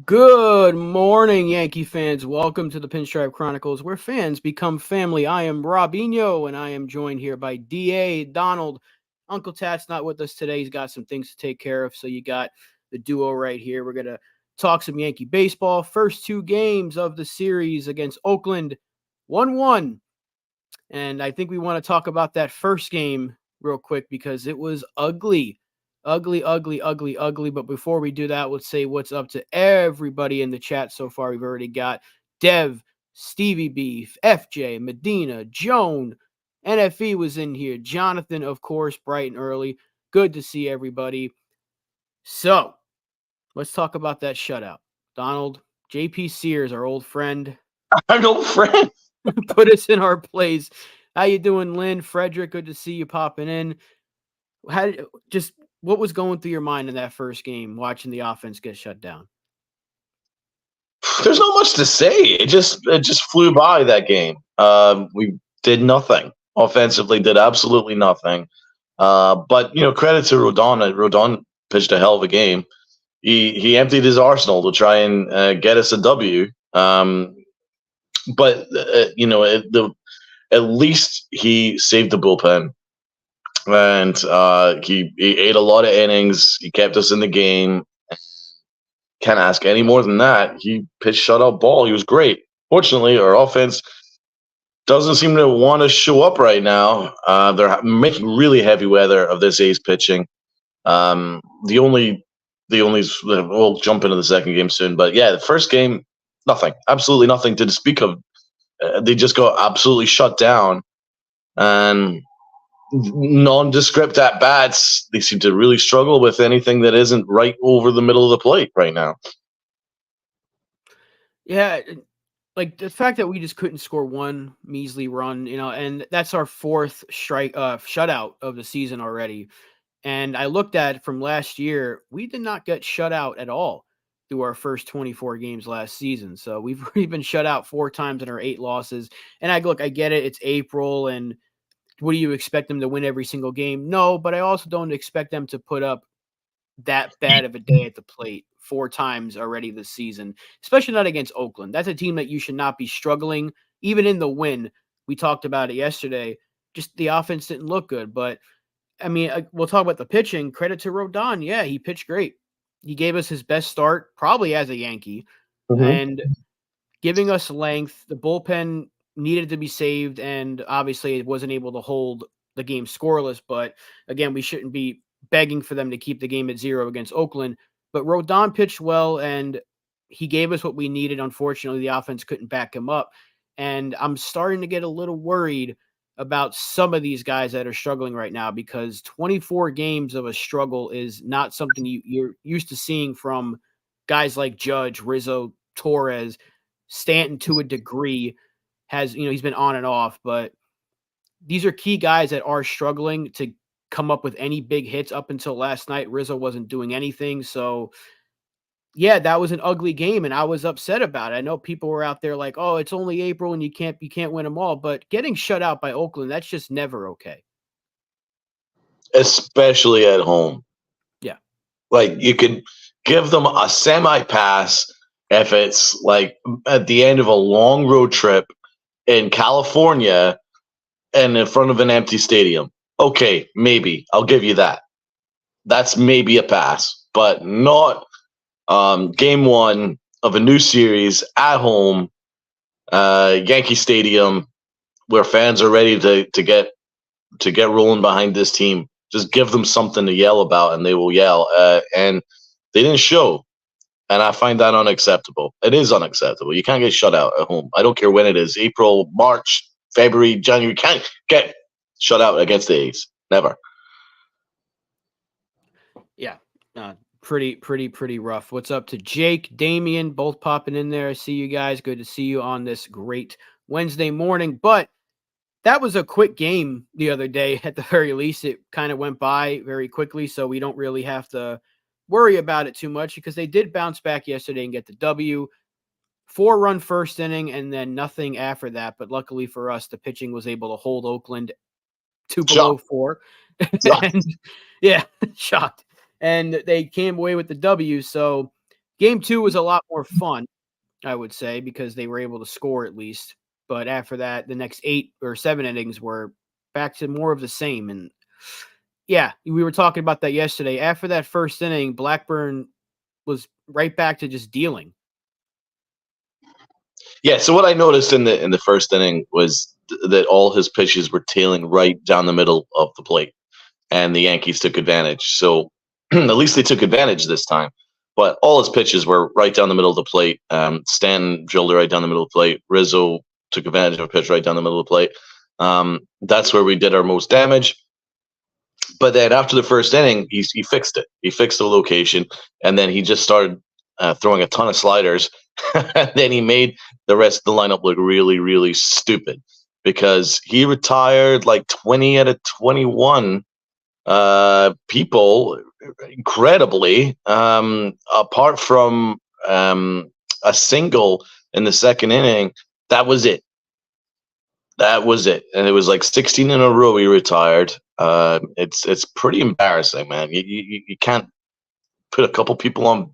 Good morning, Yankee fans. Welcome to the Pinstripe Chronicles, where fans become family. I am Robinho, and I am joined here by DA, Donald. Uncle Tat's not with us today. He's got some things to take care of, so you got the duo right here. We're going to talk some Yankee baseball. First two games of the series against Oakland, 1-1. And I think we want to talk about that first game real quick because it was ugly. Ugly, ugly, ugly, ugly. But before we do that, let's say what's up to everybody in the chat so far. We've already got Dev, Stevie Beef, FJ, Medina, Joan, NFE was in here. Jonathan, of course, bright and early. Good to see everybody. So let's talk about that shutout. Donald, JP Sears, our old friend, Our old friend. put us in our place. How you doing, Lynn? Frederick, good to see you popping in. What was going through your mind in that first game, watching the offense get shut down? There's not much to say. It just flew by that game. We did nothing offensively. Did absolutely nothing. But credit to Rodon. Rodon pitched a hell of a game. He emptied his arsenal to try and get us a W. But at least he saved the bullpen, and he ate a lot of innings. He kept us in the game. Can't ask any more than that. He pitched shutout ball. He was great. Fortunately, our offense doesn't seem to want to show up right now. They're making really heavy weather of this ace pitching. The only we'll jump into the second game soon, but yeah, the first game, nothing, absolutely nothing to speak of. They just got absolutely shut down, and nondescript at bats. They seem to really struggle with anything that isn't right over the middle of the plate right now. Yeah, like the fact that we just couldn't score one measly run, and that's our fourth shutout of the season already. And I looked at from last year, we did not get shut out at all through our first 24 games last season. So we've already been shut out 4 times in our 8 losses. And I get it, it's April, and what do you expect them to win every single game? No, but I also don't expect them to put up that bad of a day at the plate 4 times already this season, especially not against Oakland. That's a team that you should not be struggling, even in the win. We talked about it yesterday. Just the offense didn't look good. But, I mean, we'll talk about the pitching. Credit to Rodon. Yeah, he pitched great. He gave us his best start, probably as a Yankee, and giving us length. The bullpen needed to be saved, and obviously it wasn't able to hold the game scoreless. But, again, we shouldn't be begging for them to keep the game at 0 against Oakland. But Rodon pitched well, and he gave us what we needed. Unfortunately, the offense couldn't back him up. And I'm starting to get a little worried about some of these guys that are struggling right now, because 24 games of a struggle is not something you're used to seeing from guys like Judge, Rizzo, Torres. Stanton, to a degree, he's been on and off, but these are key guys that are struggling to come up with any big hits. Up until last night, Rizzo wasn't doing anything. So yeah, that was an ugly game, and I was upset about it. I know people were out there like, "Oh, it's only April and you can't win them all," but getting shut out by Oakland, that's just never okay. Especially at home. Yeah. Like, you could give them a semi pass if it's like at the end of a long road trip in California and in front of an empty stadium. Okay, maybe I'll give you that. That's maybe a pass, but not game one of a new series at home, Yankee Stadium, where fans are ready to get rolling behind this team. Just give them something to yell about, and they will yell. And they didn't show, and I find that unacceptable. It is unacceptable. You can't get shut out at home. I don't care when it is, April, March, February, January. You can't get shut out against the A's. Never. Yeah. Pretty rough. What's up to Jake, Damien, both popping in there? I see you guys. Good to see you on this great Wednesday morning. But that was a quick game the other day. At the very least, it kind of went by very quickly, so we don't really have to worry about it too much, because they did bounce back yesterday and get the W. 4-run first inning and then nothing after that. But luckily for us, the pitching was able to hold Oakland to below Shocked. 4. Shocked. And yeah, shocked. And they came away with the W. So Game 2 was a lot more fun, I would say, because they were able to score at least. But after that, the next 8 or 7 innings were back to more of the same. And yeah, we were talking about that yesterday. After that first inning, Blackburn was right back to just dealing. Yeah. So what I noticed in the first inning was that all his pitches were tailing right down the middle of the plate, and the Yankees took advantage. So at least they took advantage this time. But all his pitches were right down the middle of the plate. Stanton drilled it right down the middle of the plate. Rizzo took advantage of a pitch right down the middle of the plate. That's where we did our most damage. But then after the first inning, he fixed it. He fixed the location, and then he just started throwing a ton of sliders. And then he made the rest of the lineup look really, really stupid because he retired like 20 out of 21 people, incredibly, apart from a single in the second inning. That was it. That was it, and it was like 16 in a row. He retired. It's pretty embarrassing, man. You can't put a couple people on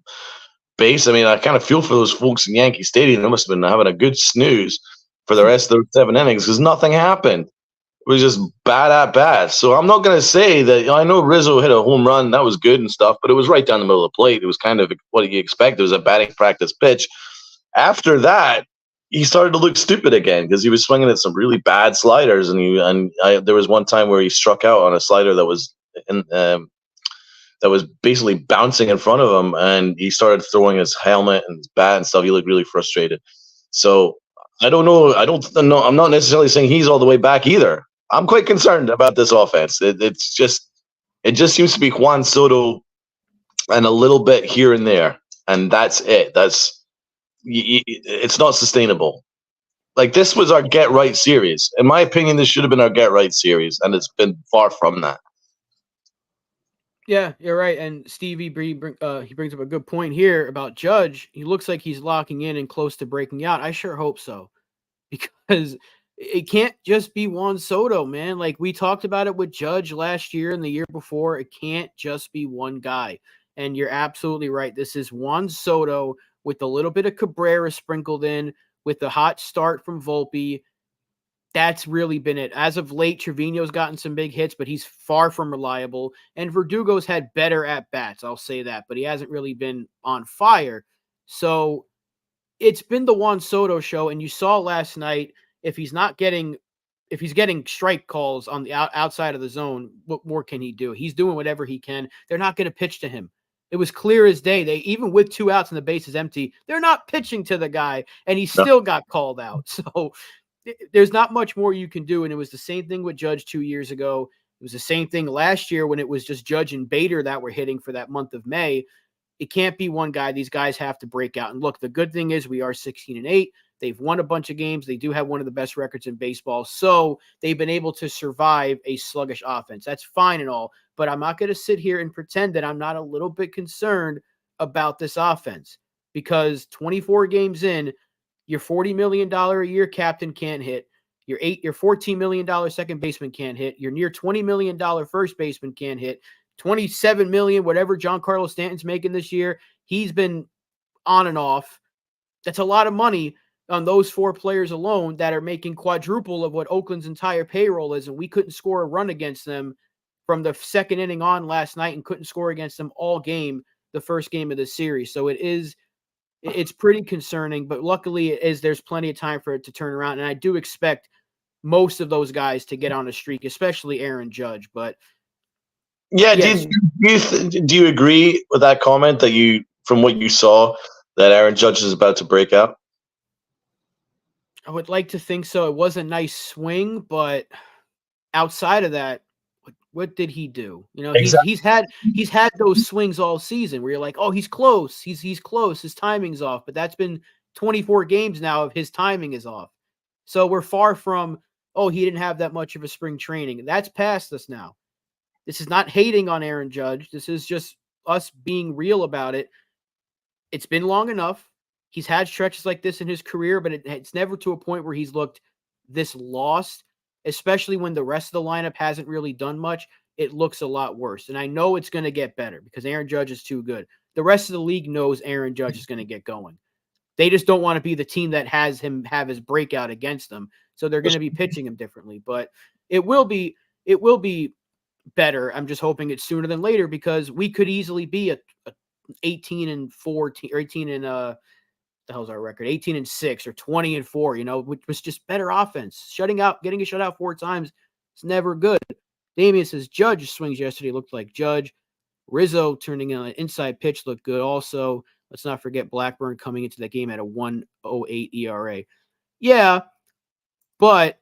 base. I mean, I kind of feel for those folks in Yankee Stadium. They must have been having a good snooze for the rest of those 7 innings because nothing happened. It was just bad at bat. So I'm not going to say that. I know Rizzo hit a home run. That was good and stuff, but it was right down the middle of the plate. It was kind of what you expect. It was a batting practice pitch. After that, he started to look stupid again because he was swinging at some really bad sliders. There was one time where he struck out on a slider that was basically bouncing in front of him, and he started throwing his helmet and his bat and stuff. He looked really frustrated. So I don't know. I don't know. I'm not necessarily saying he's all the way back either. I'm quite concerned about this offense. It just seems to be Juan Soto and a little bit here and there, and that's it. It's not sustainable. Like, this was our get right series. In my opinion, this should have been our get right series, and it's been far from that. Yeah, you're right. And Stevie he brings up a good point here about Judge. He looks like he's locking in and close to breaking out. I sure hope so, because it can't just be Juan Soto, man. Like, we talked about it with Judge last year and the year before. It can't just be one guy. And you're absolutely right. This is Juan Soto with a little bit of Cabrera sprinkled in, with the hot start from Volpe. That's really been it. As of late, Trevino's gotten some big hits, but he's far from reliable. And Verdugo's had better at bats, I'll say that, but he hasn't really been on fire. So it's been the Juan Soto show, and you saw last night, if he's getting strike calls on the outside of the zone, what more can he do? He's doing whatever he can. They're not going to pitch to him. It was clear as day. They, even with 2 outs and the base is empty, they're not pitching to the guy, and he No. still got called out. So there's not much more you can do. And it was the same thing with Judge 2 years ago. It was the same thing last year when it was just Judge and Bader that were hitting for that month of May. It can't be one guy. These guys have to break out. And look, the good thing is we are 16-8. They've won a bunch of games. They do have one of the best records in baseball. So they've been able to survive a sluggish offense. That's fine and all. But I'm not going to sit here and pretend that I'm not a little bit concerned about this offense, because 24 games in, your $40 million a year captain can't hit. Your $14 million second baseman can't hit. Your near $20 million first baseman can't hit. 27 million, whatever Giancarlo Stanton's making this year, he's been on and off. That's a lot of money on those 4 players alone that are making quadruple of what Oakland's entire payroll is, and we couldn't score a run against them from the second inning on last night and couldn't score against them all game, the first game of the series. So it's pretty concerning, but luckily there's plenty of time for it to turn around, and I do expect most of those guys to get on a streak, especially Aaron Judge. But Yeah. yes, Do you agree with that comment that from what you saw, that Aaron Judge is about to break out? I would like to think so. It was a nice swing, but outside of that, what did he do? You know, Exactly. he's had those swings all season where you're like, oh, he's close, he's close, his timing's off. But that's been 24 games now of his timing is off. So we're far from, oh, he didn't have that much of a spring training. That's past us now. This is not hating on Aaron Judge. This is just us being real about it. It's been long enough. He's had stretches like this in his career, but it's never to a point where he's looked this lost, especially when the rest of the lineup hasn't really done much. It looks a lot worse. And I know it's going to get better because Aaron Judge is too good. the rest of the league knows Aaron Judge is going to get going. They just don't want to be the team that has him have his breakout against them. So they're going to be pitching him differently. But it will be better. I'm just hoping it's sooner than later because we could easily be a 18-4 or 18 and the hell's our record? 18-6 or 20-4, which was just better offense. Getting a shutout 4 times is never good. Damian says Judge swings yesterday looked like Judge. Rizzo turning in an inside pitch looked good also. Let's not forget Blackburn coming into that game at a 1.08 ERA. Yeah, but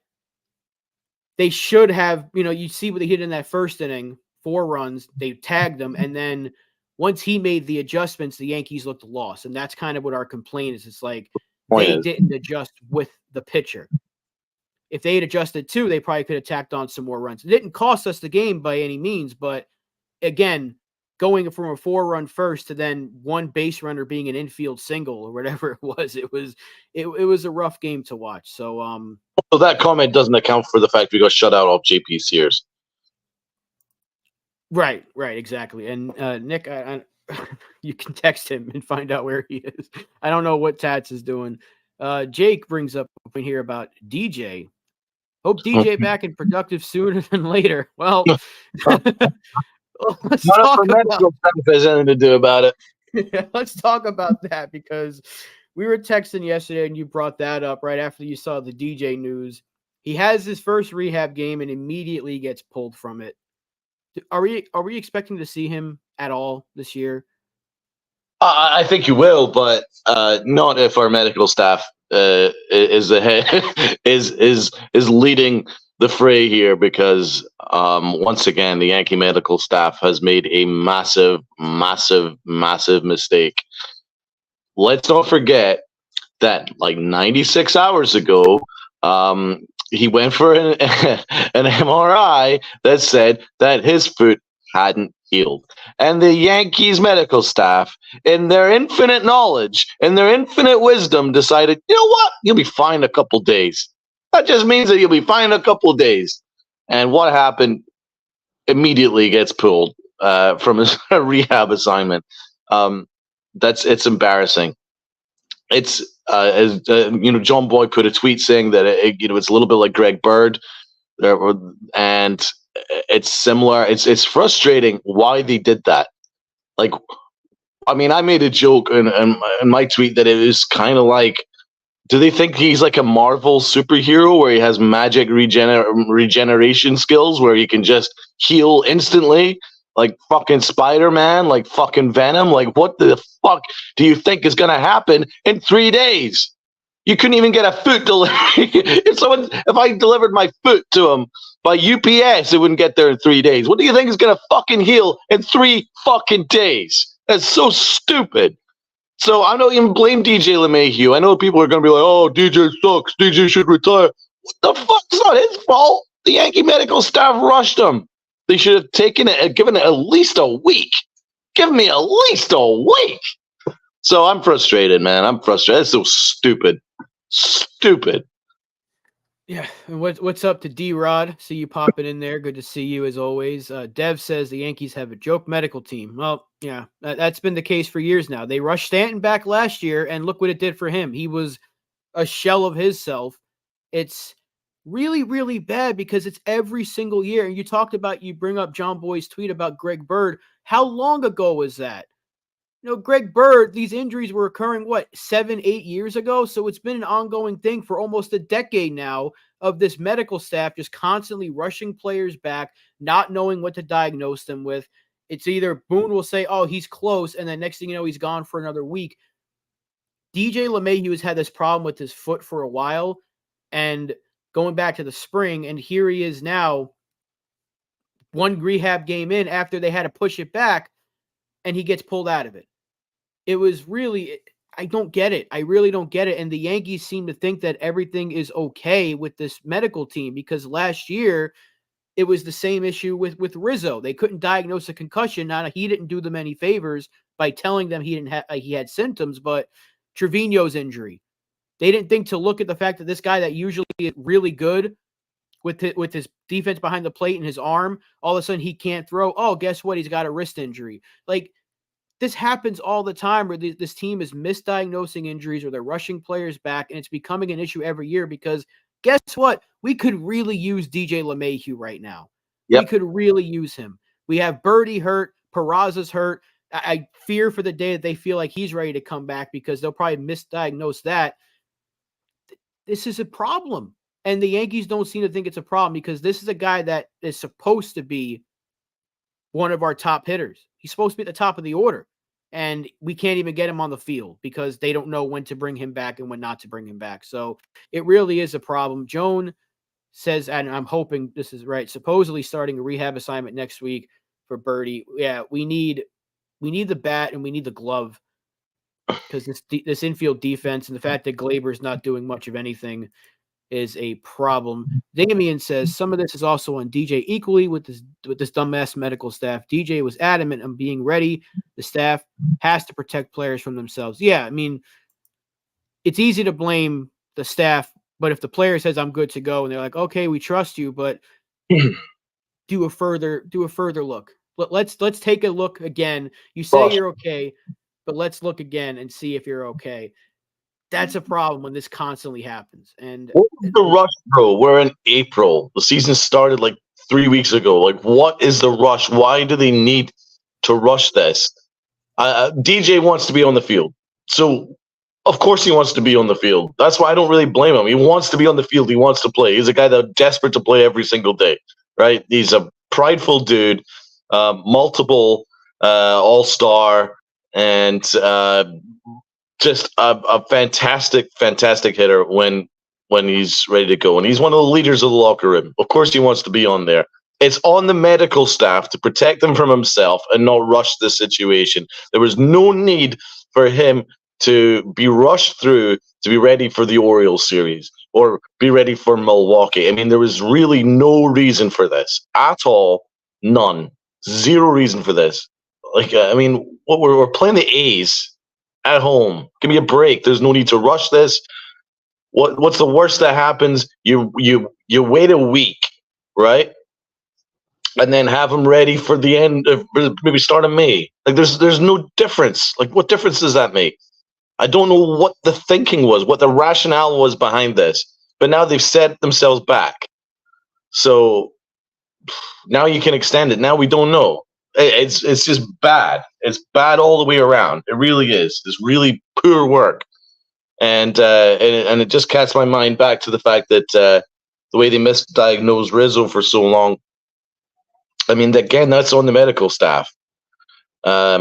they should have, you see what they did in that first inning, 4 runs, they tagged them, and then once he made the adjustments, the Yankees looked lost. And that's kind of what our complaint is. It's like they didn't adjust with the pitcher. If they had adjusted too, they probably could have tacked on some more runs. It didn't cost us the game by any means, but again, going from a 4-run first to then 1 base runner being an infield single or whatever it was a rough game to watch. So that comment doesn't account for the fact we got shut out off JP Sears. Right, exactly. And Nick, you can text him and find out where he is. I don't know what Tats is doing. Jake brings up a point here about DJ. Hope DJ back and productive sooner than later. Well, let's talk about has anything to do about it. Yeah, let's talk about that because we were texting yesterday and you brought that up right after you saw the DJ news. He has his first rehab game and immediately gets pulled from it. Are we expecting to see him at all this year? I think you will, but not if our medical staff is leading the fray here, because once again the Yankee medical staff has made a massive mistake. Let's not forget that like 96 hours ago, he went for an MRI that said that his foot hadn't healed. And the Yankees medical staff, in their infinite knowledge and their infinite wisdom, decided, you know what? You'll be fine a couple days. That just means that you'll be fine a couple days. And what happened? Immediately gets pulled from his rehab assignment. It's embarrassing. It's as John Boy put a tweet saying that it's a little bit like Greg Bird, and it's similar. It's frustrating why they did that. Like, I mean, I made a joke in my tweet that it was kind of like, do they think he's like a Marvel superhero where he has magic regeneration skills where he can just heal instantly? Like fucking Spider-Man, like fucking Venom. Like, what the fuck do you think is going to happen in 3 days? You couldn't even get a foot delivery. If I delivered my foot to him by UPS, it wouldn't get there in 3 days. What do you think is going to fucking heal in 3 fucking days? That's so stupid. So I don't even blame DJ LeMahieu. I know people are going to be like, oh, DJ sucks. DJ should retire. What the fuck? It's not his fault. The Yankee medical staff rushed him. They should have taken it and given it at least a week. Give me at least a week. So I'm frustrated, man. I'm frustrated. That's so stupid. Stupid. Yeah. And what's up to D-Rod? See you popping in there. Good to see you as always. Dev says the Yankees have a joke medical team. Well, yeah, that's been the case for years now. They rushed Stanton back last year, and look what it did for him. He was a shell of himself. It's really, really bad because it's every single year. And you bring up John Boy's tweet about Greg Bird. How long ago was that? Greg Bird, these injuries were occurring, 7-8 years ago? So it's been an ongoing thing for almost a decade now of this medical staff just constantly rushing players back, not knowing what to diagnose them with. It's either Boone will say, oh, he's close, and then next thing you know, he's gone for another week. DJ LeMahieu has had this problem with his foot for a while, and going back to the spring, and here he is now, 1 rehab game in after they had to push it back, and he gets pulled out of it. It was really, I don't get it. I really don't get it. And the Yankees seem to think that everything is okay with this medical team because last year it was the same issue with Rizzo. They couldn't diagnose a concussion. Now, he didn't do them any favors by telling them he had symptoms, but Trevino's injury, they didn't think to look at the fact that this guy that usually is really good with his defense behind the plate and his arm, all of a sudden he can't throw. Oh, guess what? He's got a wrist injury. Like, this happens all the time where this team is misdiagnosing injuries or they're rushing players back, and it's becoming an issue every year because guess what? We could really use DJ LeMahieu right now. Yep. We could really use him. We have Birdie hurt. Peraza's hurt. I fear for the day that they feel like he's ready to come back because they'll probably misdiagnose that. This is a problem. And the Yankees don't seem to think it's a problem because this is a guy that is supposed to be one of our top hitters. He's supposed to be at the top of the order. And we can't even get him on the field because they don't know when to bring him back and when not to bring him back. So it really is a problem. Joan says, and I'm hoping this is right, supposedly starting a rehab assignment next week for Birdie. Yeah, we need the bat and we need the glove because this infield defense and the fact that Glaber's not doing much of anything is a problem. Damian says some of this is also on DJ equally with this dumbass medical staff. DJ was adamant on being ready. The staff has to protect players from themselves. Yeah, I mean, it's easy to blame the staff, but if the player says I'm good to go and they're like, okay, we trust you, but do a further look. Let's take a look again. You say you're okay, but let's look again and see if you're okay. That's a problem when this constantly happens. And what was the rush, bro? We're in April. The season started like 3 weeks ago. Like, what is the rush? Why do they need to rush this? DJ wants to be on the field. So, of course he wants to be on the field. That's why I don't really blame him. He wants to be on the field. He wants to play. He's a guy that's desperate to play every single day, right? He's a prideful dude, multiple all-star, and just a fantastic hitter when he's ready to go. And he's one of the leaders of the locker room. Of course he wants to be on there. It's on the medical staff to protect him from himself and not rush this situation. There was no need for him to be rushed through to be ready for the Orioles series or be ready for Milwaukee. I mean, there was really no reason for this at all. None. Zero reason for this. Like, I mean, we're playing the A's at home. Give me a break. There's no need to rush this. What's the worst that happens? You wait a week, right? And then have them ready for the end of maybe start of May. Like there's no difference. Like what difference does that make? I don't know what the thinking was, what the rationale was behind this. But now they've set themselves back. So now you can extend it. Now we don't know. It's just bad. It's bad all the way around. It really is. It's really poor work, and it just casts my mind back to the fact that the way they misdiagnosed Rizzo for so long. I mean, again, that's on the medical staff. I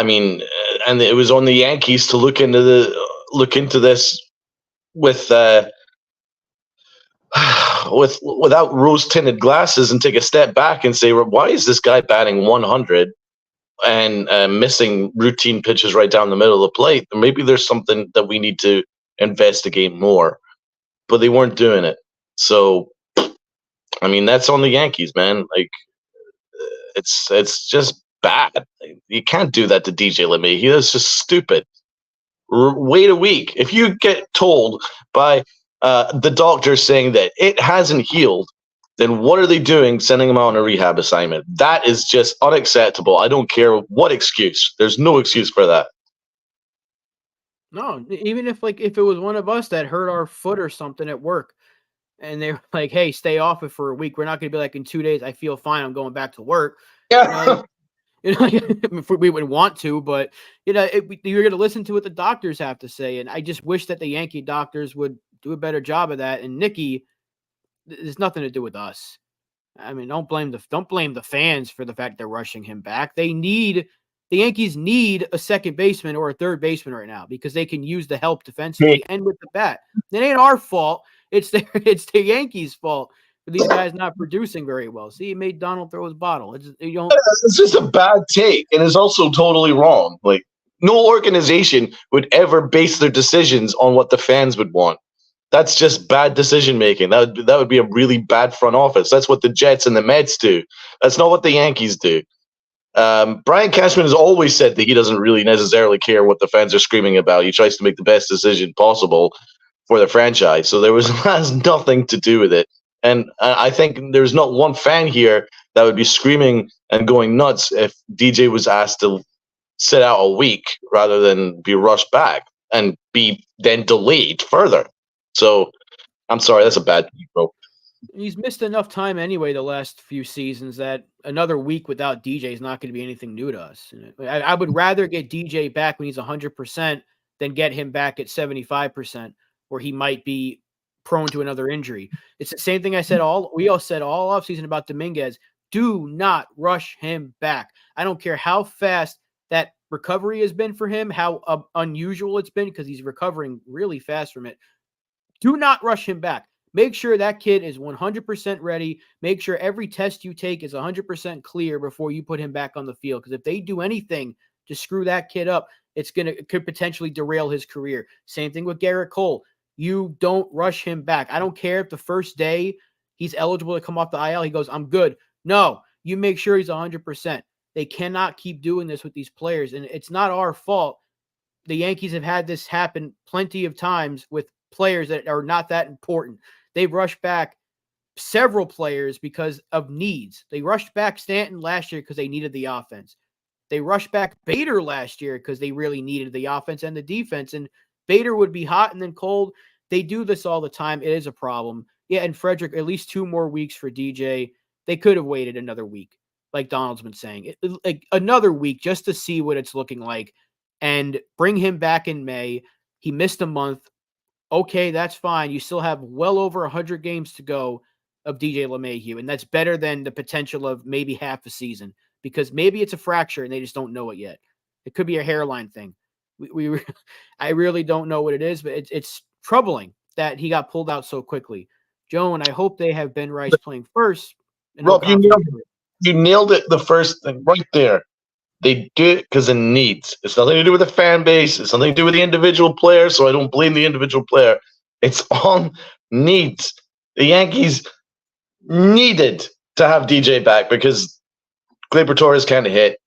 mean, and it was on the Yankees to look into this with. Without rose-tinted glasses and take a step back and say, why is this guy batting 100 and missing routine pitches right down the middle of the plate? Maybe there's something that we need to investigate more. But they weren't doing it. So, I mean, that's on the Yankees, man. Like, it's just bad. You can't do that to DJ LeMahieu. That's just stupid. Wait a week. If you get told by the doctor saying that it hasn't healed, then what are they doing sending him out on a rehab assignment? That is just unacceptable. I don't care what excuse. There's no excuse for that. No, even if it was one of us that hurt our foot or something at work and they were like, hey, stay off it for a week. We're not going to be like in 2 days, I feel fine, I'm going back to work. Yeah. We would want to, but you're going to listen to what the doctors have to say. And I just wish that the Yankee doctors would do a better job of that. And Nicky, there's nothing to do with us. I mean, don't blame the fans for the fact they're rushing him back. The Yankees need a second baseman or a third baseman right now because they can use the help defensively and with the bat. It ain't our fault. It's the Yankees' fault for these guys not producing very well. See, he made Donald throw his bottle. It's just a bad take, and it's also totally wrong. Like, no organization would ever base their decisions on what the fans would want. That's just bad decision making. That would be a really bad front office. That's what the Jets and the Mets do. That's not what the Yankees do. Brian Cashman has always said that he doesn't really necessarily care what the fans are screaming about. He tries to make the best decision possible for the franchise. So has nothing to do with it. And I think there's not one fan here that would be screaming and going nuts if DJ was asked to sit out a week rather than be rushed back and be then delayed further. So I'm sorry, that's a bad thing, bro. He's missed enough time anyway the last few seasons that another week without DJ is not going to be anything new to us. I would rather get DJ back when he's 100% than get him back at 75% where he might be prone to another injury. It's the same thing we all said all offseason about Dominguez. Do not rush him back. I don't care how fast that recovery has been for him, how unusual it's been because he's recovering really fast from it. Do not rush him back. Make sure that kid is 100% ready. Make sure every test you take is 100% clear before you put him back on the field. Because if they do anything to screw that kid up, it could potentially derail his career. Same thing with Garrett Cole. You don't rush him back. I don't care if the first day he's eligible to come off the IL, he goes, I'm good. No, you make sure he's 100%. They cannot keep doing this with these players. And it's not our fault. The Yankees have had this happen plenty of times with players that are not that important. They've rushed back several players because of needs. They rushed back Stanton last year because they needed the offense. They rushed back Bader last year because they really needed the offense and the defense. And Bader would be hot and then cold. They do this all the time. It is a problem. Yeah, and Frederick, at least 2 more weeks for DJ. They could have waited another week, like Donald's been saying. Like another week just to see what it's looking like and bring him back in May. He missed a month. Okay, that's fine. You still have well over 100 games to go of DJ LeMahieu, and that's better than the potential of maybe half a season because maybe it's a fracture and they just don't know it yet. It could be a hairline thing. I really don't know what it is, but it's troubling that he got pulled out so quickly. Joan, I hope they have Ben Rice playing first. Rob, you nailed it the first thing right there. They do it because of needs. It's nothing to do with the fan base. It's nothing to do with the individual player, so I don't blame the individual player. It's on needs. The Yankees needed to have DJ back because Gleyber Torres can't hit,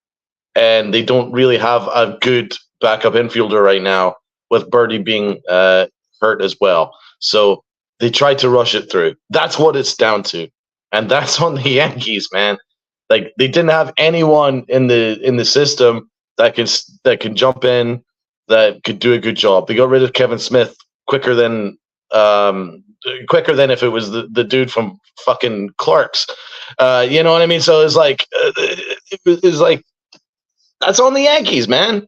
and they don't really have a good backup infielder right now, with Birdie being hurt as well. So they tried to rush it through. That's what it's down to. And that's on the Yankees, man. Like they didn't have anyone in the system that can jump in, that could do a good job. They got rid of Kevin Smith quicker than if it was the dude from fucking Clerks. You know what I mean? So it's like that's on the Yankees, man.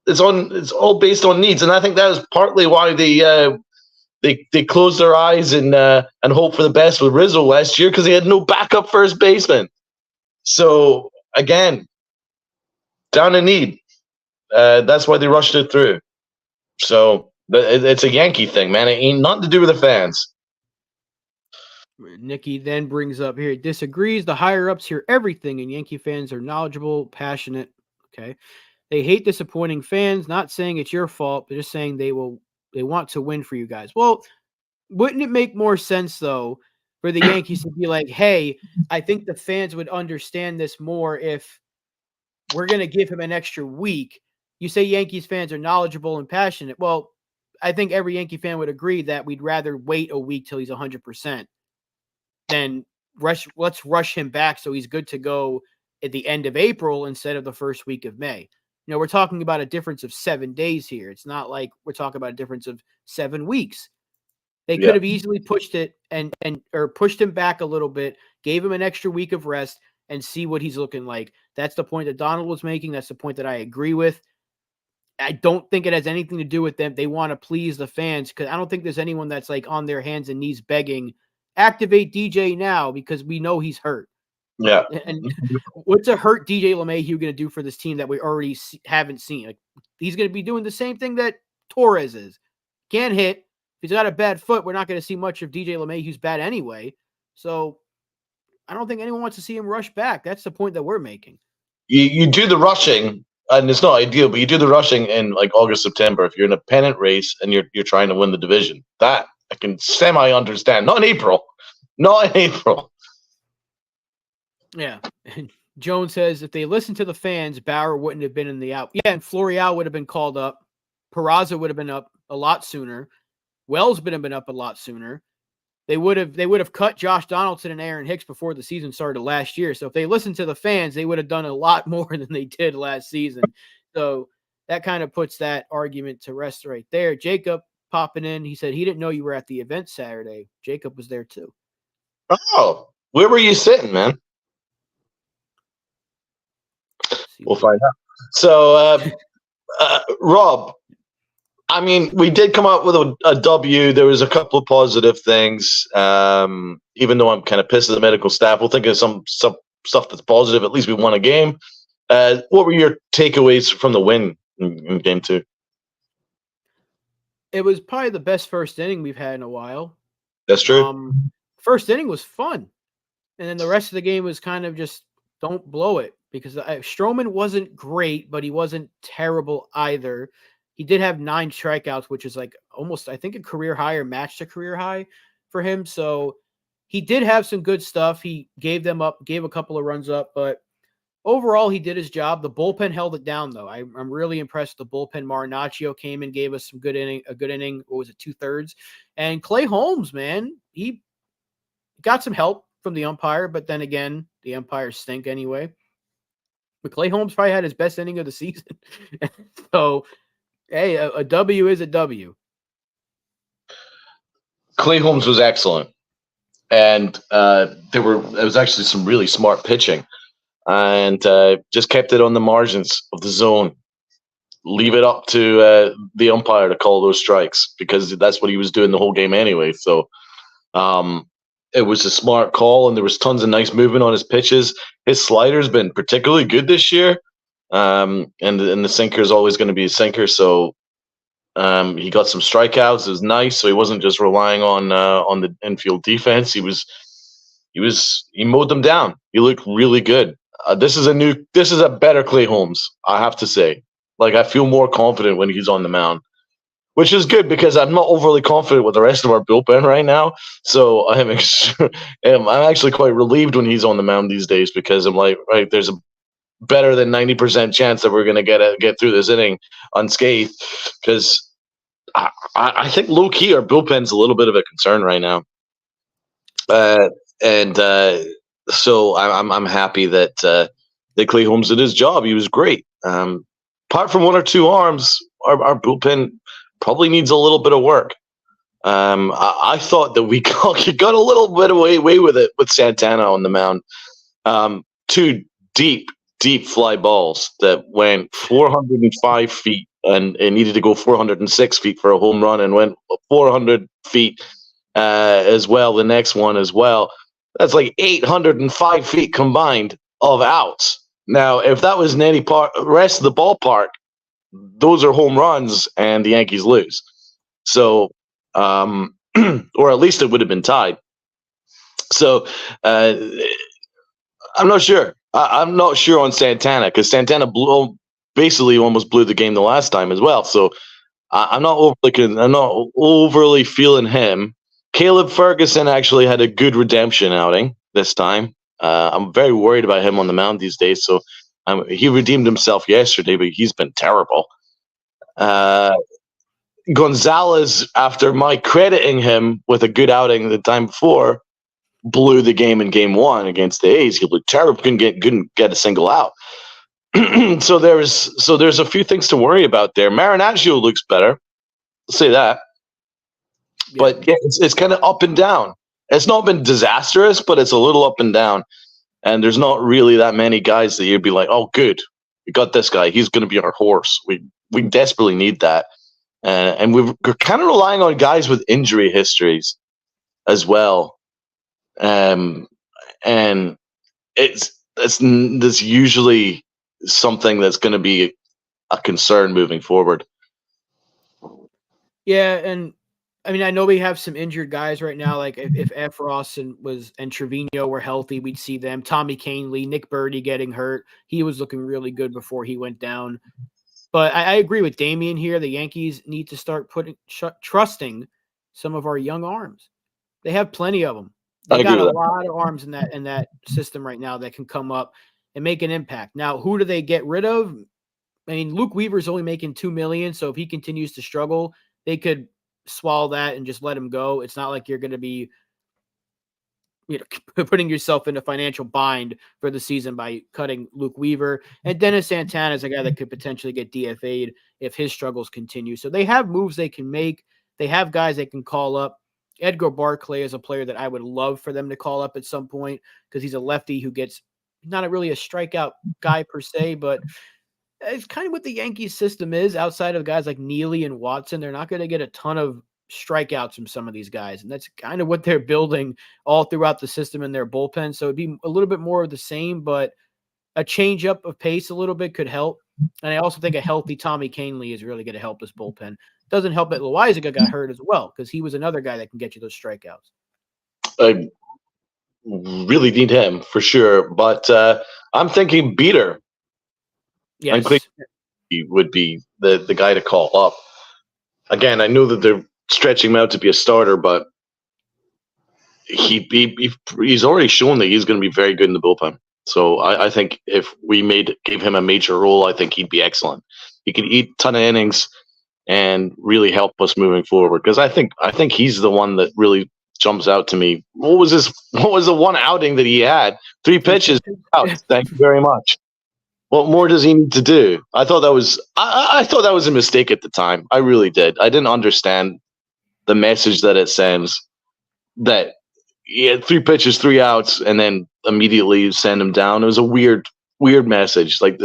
It's all based on needs, and I think that was partly why they closed their eyes and hoped for the best with Rizzo last year because they had no backup first baseman. So again, down to need. That's why they rushed it through. So it's a Yankee thing, man. It ain't nothing to do with the fans. Nikki then brings up here, disagrees. The higher ups hear everything, and Yankee fans are knowledgeable, passionate. Okay. They hate disappointing fans, not saying it's your fault, but just saying they want to win for you guys. Well, wouldn't it make more sense, though, for the Yankees to be like, hey, I think the fans would understand this more if we're going to give him an extra week. You say Yankees fans are knowledgeable and passionate. Well, I think every Yankee fan would agree that we'd rather wait a week till he's 100% than let's rush him back so he's good to go at the end of April instead of the first week of May. You know, we're talking about a difference of 7 days here. It's not like we're talking about a difference of 7 weeks. They could have easily pushed it or pushed him back a little bit, gave him an extra week of rest, and see what he's looking like. That's the point that Donald was making. That's the point that I agree with. I don't think it has anything to do with them. They want to please the fans because I don't think there's anyone that's like on their hands and knees begging, activate DJ now because we know he's hurt. Yeah. And what's a hurt DJ LeMahieu going to do for this team that we already haven't seen? Like he's going to be doing the same thing that Torres is. Can't hit. If he's got a bad foot, we're not going to see much of DJ LeMahieu's bat anyway. So I don't think anyone wants to see him rush back. That's the point that we're making. You do the rushing, and it's not ideal, but you do the rushing in like August, September if you're in a pennant race and you're trying to win the division. That I can semi understand. Not in April. Not in April. Yeah. And Jones says if they listened to the fans, Bauer wouldn't have been in the out. Yeah, and Florial would have been called up. Peraza would have been up a lot sooner. Wells would have been up a lot sooner. They would have cut Josh Donaldson and Aaron Hicks before the season started last year. So if they listened to the fans, they would have done a lot more than they did last season. So that kind of puts that argument to rest right there. Jacob popping in, he said he didn't know you were at the event Saturday. Jacob was there too. Oh, where were you sitting, man? We'll find out. So, Rob, I mean, we did come up with a W. There was a couple of positive things. Even though I'm kind of pissed at the medical staff, we'll think of some stuff that's positive. At least we won a game. What were your takeaways from the win in game 2? It was probably the best first inning we've had in a while. That's true. First inning was fun. And then the rest of the game was kind of just don't blow it because Stroman wasn't great, but he wasn't terrible either. He did have 9 strikeouts, which is like almost, I think, a career high or matched a career high for him. So he did have some good stuff. He gave a couple of runs up, but overall he did his job. The bullpen held it down, though. I'm really impressed with the bullpen. Marinaccio came and gave us a good inning. What was it, 2/3? And Clay Holmes, man, he got some help from the umpire, but then again, the umpires stink anyway. But Clay Holmes probably had his best inning of the season. So, hey, a W is a W. Clay Holmes was excellent. And it was actually some really smart pitching. And just kept it on the margins of the zone. Leave it up to the umpire to call those strikes because that's what he was doing the whole game anyway. So, it was a smart call, and there was tons of nice movement on his pitches. His slider's been particularly good this year, and the sinker is always going to be a sinker. So he got some strikeouts. It was nice. So he wasn't just relying on the infield defense. He mowed them down. He looked really good. This is a better Clay Holmes, I have to say. Like, I feel more confident when he's on the mound, which is good because I'm not overly confident with the rest of our bullpen right now. So I'm actually quite relieved when he's on the mound these days because I'm like, right, there's a better than 90% chance that we're going to get through this inning unscathed because I think low key our bullpen's a little bit of a concern right now. So I'm happy that Clay Holmes did his job. He was great. Apart from 1 or 2 arms, our bullpen probably needs a little bit of work. I thought that we got a little bit away with it with Santana on the mound. 2 deep fly balls that went 405 feet and it needed to go 406 feet for a home run and went 400 feet as well. The next one as well. That's like 805 feet combined of outs. Now, if that was in any rest of the ballpark, those are home runs and the Yankees lose. So, or at least it would have been tied. So, I'm not sure. I'm not sure on Santana because Santana basically almost blew the game the last time as well. So, I'm not overly feeling him. Caleb Ferguson actually had a good redemption outing this time. I'm very worried about him on the mound these days. So, he redeemed himself yesterday, but he's been terrible. Gonzalez, after my crediting him with a good outing the time before, blew the game in game 1 against the A's. He looked terrible. Couldn't get a single out. So there's a few things to worry about there. Marinaccio looks better. I'll say that. Yeah. But yeah, it's kind of up and down. It's not been disastrous, but it's a little up and down. And there's not really that many guys that you'd be like, oh, good, we got this guy. He's going to be our horse. We desperately need that. And we're kind of relying on guys with injury histories as well. And that's usually something that's going to be a concern moving forward. Yeah, and I mean, I know we have some injured guys right now. Like if Efros and Trevino were healthy, we'd see them. Tommy Canely, Nick Birdie getting hurt. He was looking really good before he went down. But I agree with Damian here. The Yankees need to start trusting some of our young arms. They have plenty of them. They got a lot of arms in that system right now that can come up and make an impact. Now, who do they get rid of? I mean, Luke Weaver's only making $2 million, so if he continues to struggle, they could swallow that and just let him go. It's not like you're going to be putting yourself in a financial bind for the season by cutting Luke Weaver. And Dennis Santana is a guy that could potentially get DFA'd if his struggles continue. So they have moves they can make. They have guys they can call up. Edgar Barclay is a player that I would love for them to call up at some point because he's a lefty who gets not really a strikeout guy per se, but it's kind of what the Yankees system is outside of guys like Neely and Watson. They're not going to get a ton of strikeouts from some of these guys. And that's kind of what they're building all throughout the system in their bullpen. So it'd be a little bit more of the same, but a change up of pace a little bit could help. And I also think a healthy Tommy Kahnle is really going to help this bullpen. Doesn't help that Loizaga got hurt as well because he was another guy that can get you those strikeouts. I really need him for sure, but I'm thinking Beater. I'm Yes. thinking he would be the guy to call up. Again, I know that they're stretching him out to be a starter, but he's already shown that he's going to be very good in the bullpen. So I think if we gave him a major role, I think he'd be excellent. He could eat a ton of innings and really help us moving forward. Because I think he's the one that really jumps out to me. What was the one outing that he had? 3 pitches out. Thank you very much. What more does he need to do? I thought that was a mistake at the time. I really did. I didn't understand the message that it sends. That he had 3 pitches, 3 outs, and then immediately send him down. It was a weird message. Like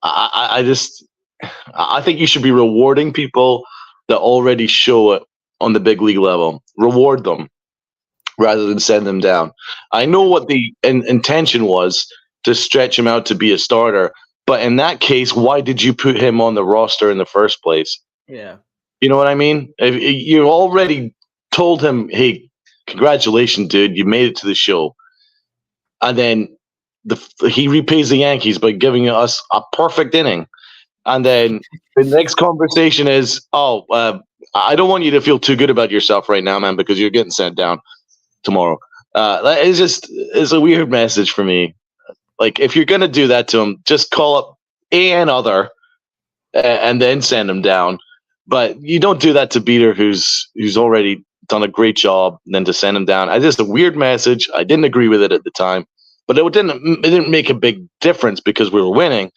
I think you should be rewarding people that already show it on the big league level. Reward them rather than send them down. I know what the intention was to stretch him out to be a starter, but in that case, why did you put him on the roster in the first place? Yeah. You know what I mean? If you already told him, hey, congratulations, dude, you made it to the show. And then he repays the Yankees by giving us a perfect inning. And then the next conversation is, I don't want you to feel too good about yourself right now, man, because you're getting sent down tomorrow. It's a weird message for me. Like, if you're going to do that to him, just call up another and then send him down. But you don't do that to Beater, who's already done a great job, and then to send him down. It's just a weird message. I didn't agree with it at the time, but it didn't make a big difference because we were winning.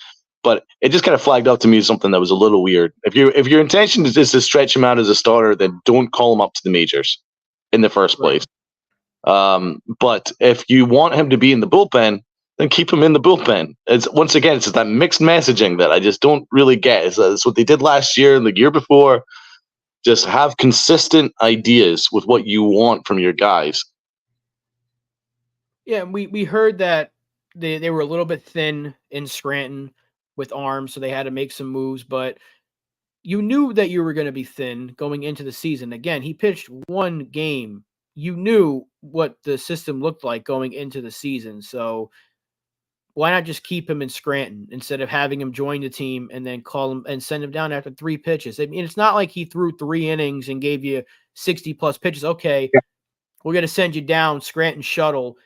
But it just kind of flagged up to me as something that was a little weird. If your intention is just to stretch him out as a starter, then don't call him up to the majors in the first place. But if you want him to be in the bullpen, then keep him in the bullpen. It's that mixed messaging that I just don't really get. It's what they did last year and the year before. Just have consistent ideas with what you want from your guys. Yeah, we heard that they were a little bit thin in Scranton with arms, so they had to make some moves, but you knew that you were going to be thin going into the season. Again, he pitched 1 game. You knew what the system looked like going into the season, so why not just keep him in Scranton instead of having him join the team and then call him and send him down after 3 pitches? I mean, it's not like he threw 3 innings and gave you 60 plus pitches. Okay, we're going to send you down, Scranton shuttle.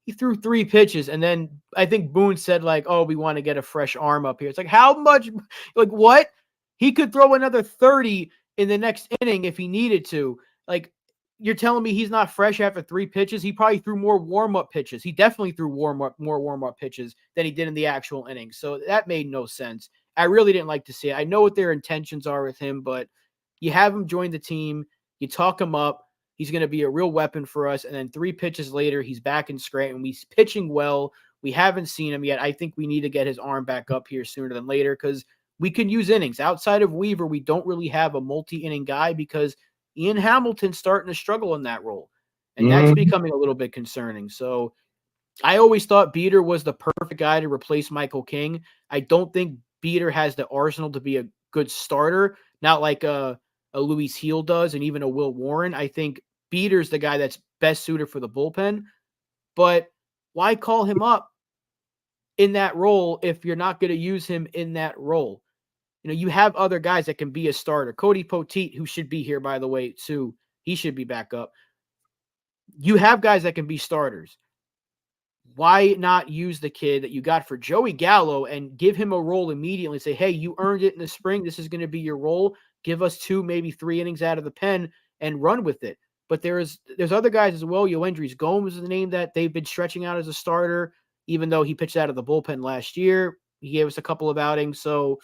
He threw 3 pitches, and then I think Boone said, like, oh, we want to get a fresh arm up here. It's like, how much? Like, what? He could throw another 30 in the next inning if he needed to. Like, you're telling me he's not fresh after 3 pitches? He probably threw more warm-up pitches. He definitely threw more warm-up pitches than he did in the actual innings. So that made no sense. I really didn't like to see it. I know what their intentions are with him, but you have him join the team. You talk him up. He's going to be a real weapon for us. And then 3 pitches later, he's back in Scranton. He's pitching well. We haven't seen him yet. I think we need to get his arm back up here sooner than later because we can use innings. Outside of Weaver, we don't really have a multi-inning guy because Ian Hamilton's starting to struggle in that role. And that's becoming a little bit concerning. So I always thought Beater was the perfect guy to replace Michael King. I don't think Beater has the arsenal to be a good starter, not like a Luis Heel does and even a Will Warren. I think Beater's the guy that's best suited for the bullpen. But why call him up in that role if you're not going to use him in that role? You know, you have other guys that can be a starter. Cody Poteet, who should be here, by the way, too. He should be back up. You have guys that can be starters. Why not use the kid that you got for Joey Gallo and give him a role immediately? Say, hey, you earned it in the spring. This is going to be your role. Give us 2, maybe 3 innings out of the pen and run with it. but there's other guys as well. Yoendrys Gomes is the name that they've been stretching out as a starter, even though he pitched out of the bullpen last year. He gave us a couple of outings. So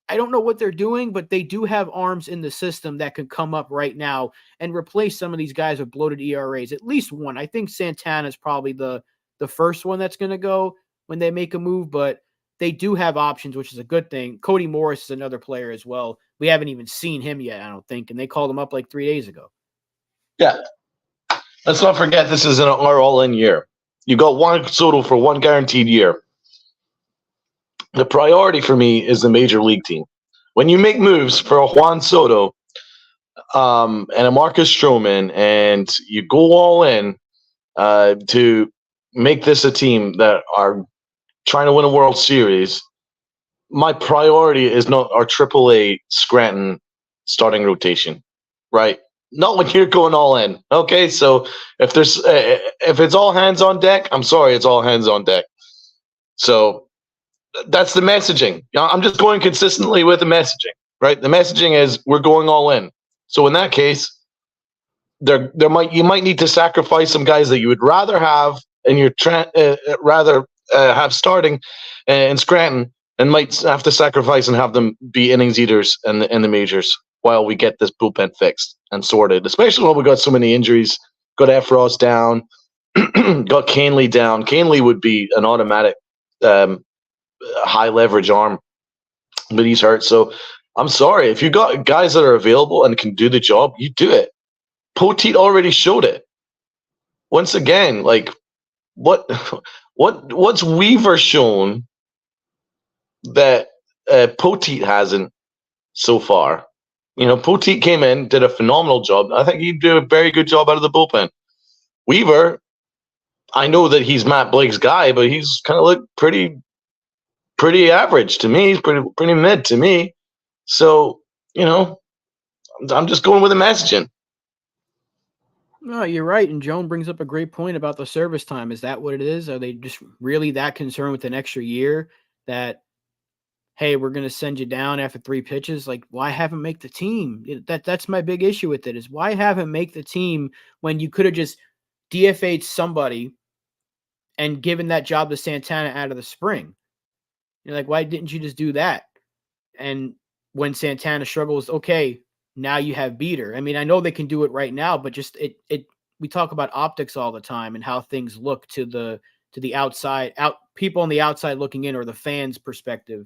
I don't know what they're doing, but they do have arms in the system that could come up right now and replace some of these guys with bloated ERAs. At least one. I think Santana is probably the first one that's going to go when they make a move, but they do have options, which is a good thing. Cody Morris is another player as well. We haven't even seen him yet, I don't think, and they called him up like 3 days ago. Yeah. Let's not forget this is our all-in year. You got Juan Soto for one guaranteed year. The priority for me is the major league team. When you make moves for a Juan Soto and a Marcus Stroman, and you go all in to make this a team that are trying to win a World Series, my priority is not our AAA Scranton starting rotation, right? Not when you're going all in. Okay, so if it's all hands on deck, I'm sorry, it's all hands on deck. So that's the messaging. I'm just going consistently with the messaging, right? The messaging is we're going all in. So in that case, you might need to sacrifice some guys that you would rather have and rather have starting in Scranton, and might have to sacrifice and have them be innings eaters in the majors while we get this bullpen fixed and sorted. Especially when we got so many injuries. Got Efros down, got Canley down. Canley would be an automatic high leverage arm, but he's hurt. So I'm sorry, if you got guys that are available and can do the job, you do it. Poteet already showed it. Once again, like what's Weaver shown that Poteet hasn't so far? You know, Poteet came in, did a phenomenal job. I think he did a very good job out of the bullpen. Weaver, I know that he's Matt Blake's guy, but he's kind of looked pretty average to me. He's pretty mid to me. So, you know, I'm just going with the messaging. No, you're right. And Joan brings up a great point about the service time. Is that what it is? Are they just really that concerned with an extra year that, hey, we're going to send you down after 3 pitches? Like, why have him make the team? That's my big issue with it, is why have him make the team when you could have just DFA'd somebody and given that job to Santana out of the spring? You're like, why didn't you just do that? And when Santana struggles, okay, now you have Beater. I mean, I know they can do it right now, but just we talk about optics all the time and how things look to the outside people on the outside looking in, or the fans' perspective.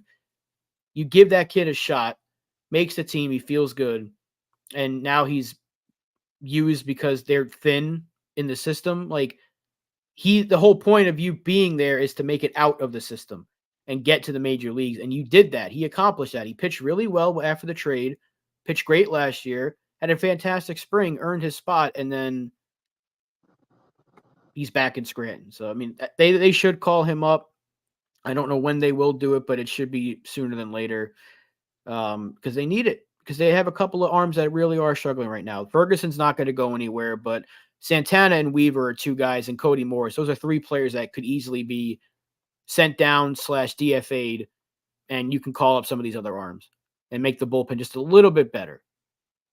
You give that kid a shot, makes the team, he feels good, and now he's used because they're thin in the system. Like, the whole point of you being there is to make it out of the system and get to the major leagues. And you did that. He accomplished that. He pitched really well after the trade, pitched great last year, had a fantastic spring, earned his spot, and then he's back in Scranton. So, I mean, they should call him up. I don't know when they will do it, but it should be sooner than later, because they need it, because they have a couple of arms that really are struggling right now. Ferguson's not going to go anywhere, but Santana and Weaver are 2 guys, and Cody Morris. Those are 3 players that could easily be sent down / DFA'd, and you can call up some of these other arms and make the bullpen just a little bit better.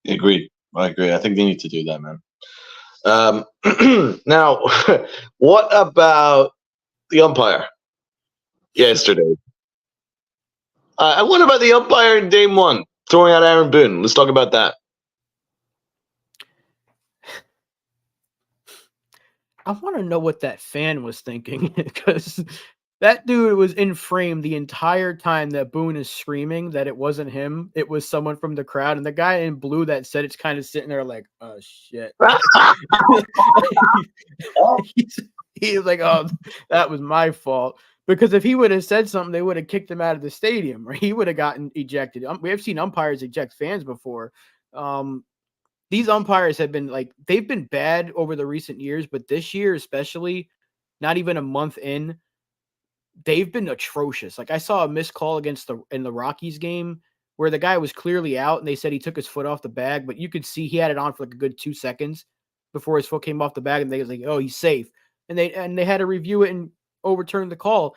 Agreed. I agree. I think they need to do that, man. Now, what about the umpire yesterday? What about the umpire in game 1 throwing out Aaron Boone? Let's talk about that. I want to know what that fan was thinking, because that dude was in frame the entire time that Boone is screaming that it wasn't him. It was someone from the crowd. And the guy in blue that said it's kind of sitting there like, oh, shit. He was like, oh, that was my fault. Because if he would have said something, they would have kicked him out of the stadium, or he would have gotten ejected. We have seen umpires eject fans before. These umpires have been they've been bad over the recent years, but this year especially, not even a month in, they've been atrocious. Like, I saw a missed call in the Rockies game where the guy was clearly out, and they said he took his foot off the bag, but you could see he had it on for like a good 2 seconds before his foot came off the bag, and they was like, oh, he's safe. And they had to review it and overturn the call.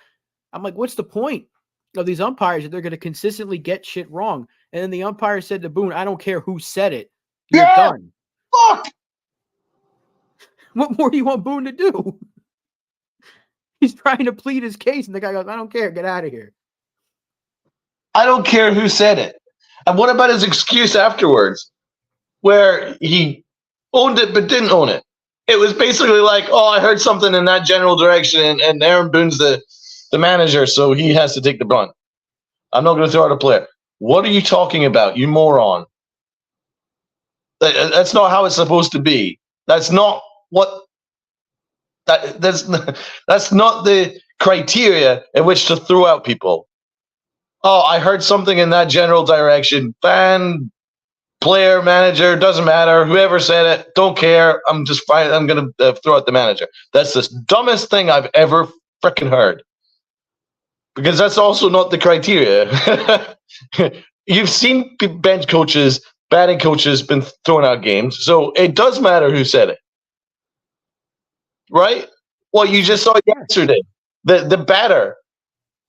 I'm like, what's the point of these umpires if they're going to consistently get shit wrong? And then the umpire said to Boone, I don't care who said it. You're done. Fuck! What more do you want Boone to do? He's trying to plead his case, and the guy goes, I don't care. Get out of here. I don't care who said it. And what about his excuse afterwards, where he owned it but didn't own it? It was basically like, oh, I heard something in that general direction, and Aaron Boone's the manager, so he has to take the brunt. I'm not going to throw out a player. What are you talking about, you moron? That's not how it's supposed to be. That's not what. That's not the criteria in which to throw out people. Oh, I heard something in that general direction. Fan, player, manager, doesn't matter. Whoever said it, don't care. I'm just fine. I'm going to throw out the manager. That's the dumbest thing I've ever freaking heard. Because that's also not the criteria. You've seen bench coaches, batting coaches been throwing out games. So it does matter who said it. Right? Well, you just saw yesterday. The batter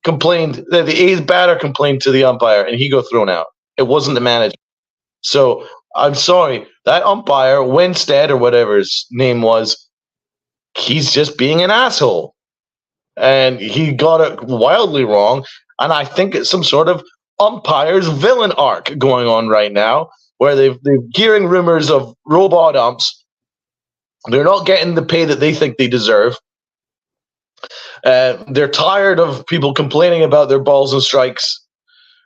complained, the A's batter complained to the umpire, and he got thrown out. It wasn't the manager. So I'm sorry, that umpire, Winstead or whatever his name was, he's just being an asshole. And he got it wildly wrong. And I think it's some sort of umpire's villain arc going on right now, where they're hearing rumors of robot umps. They're not getting the pay that they think they deserve. They're tired of people complaining about their balls and strikes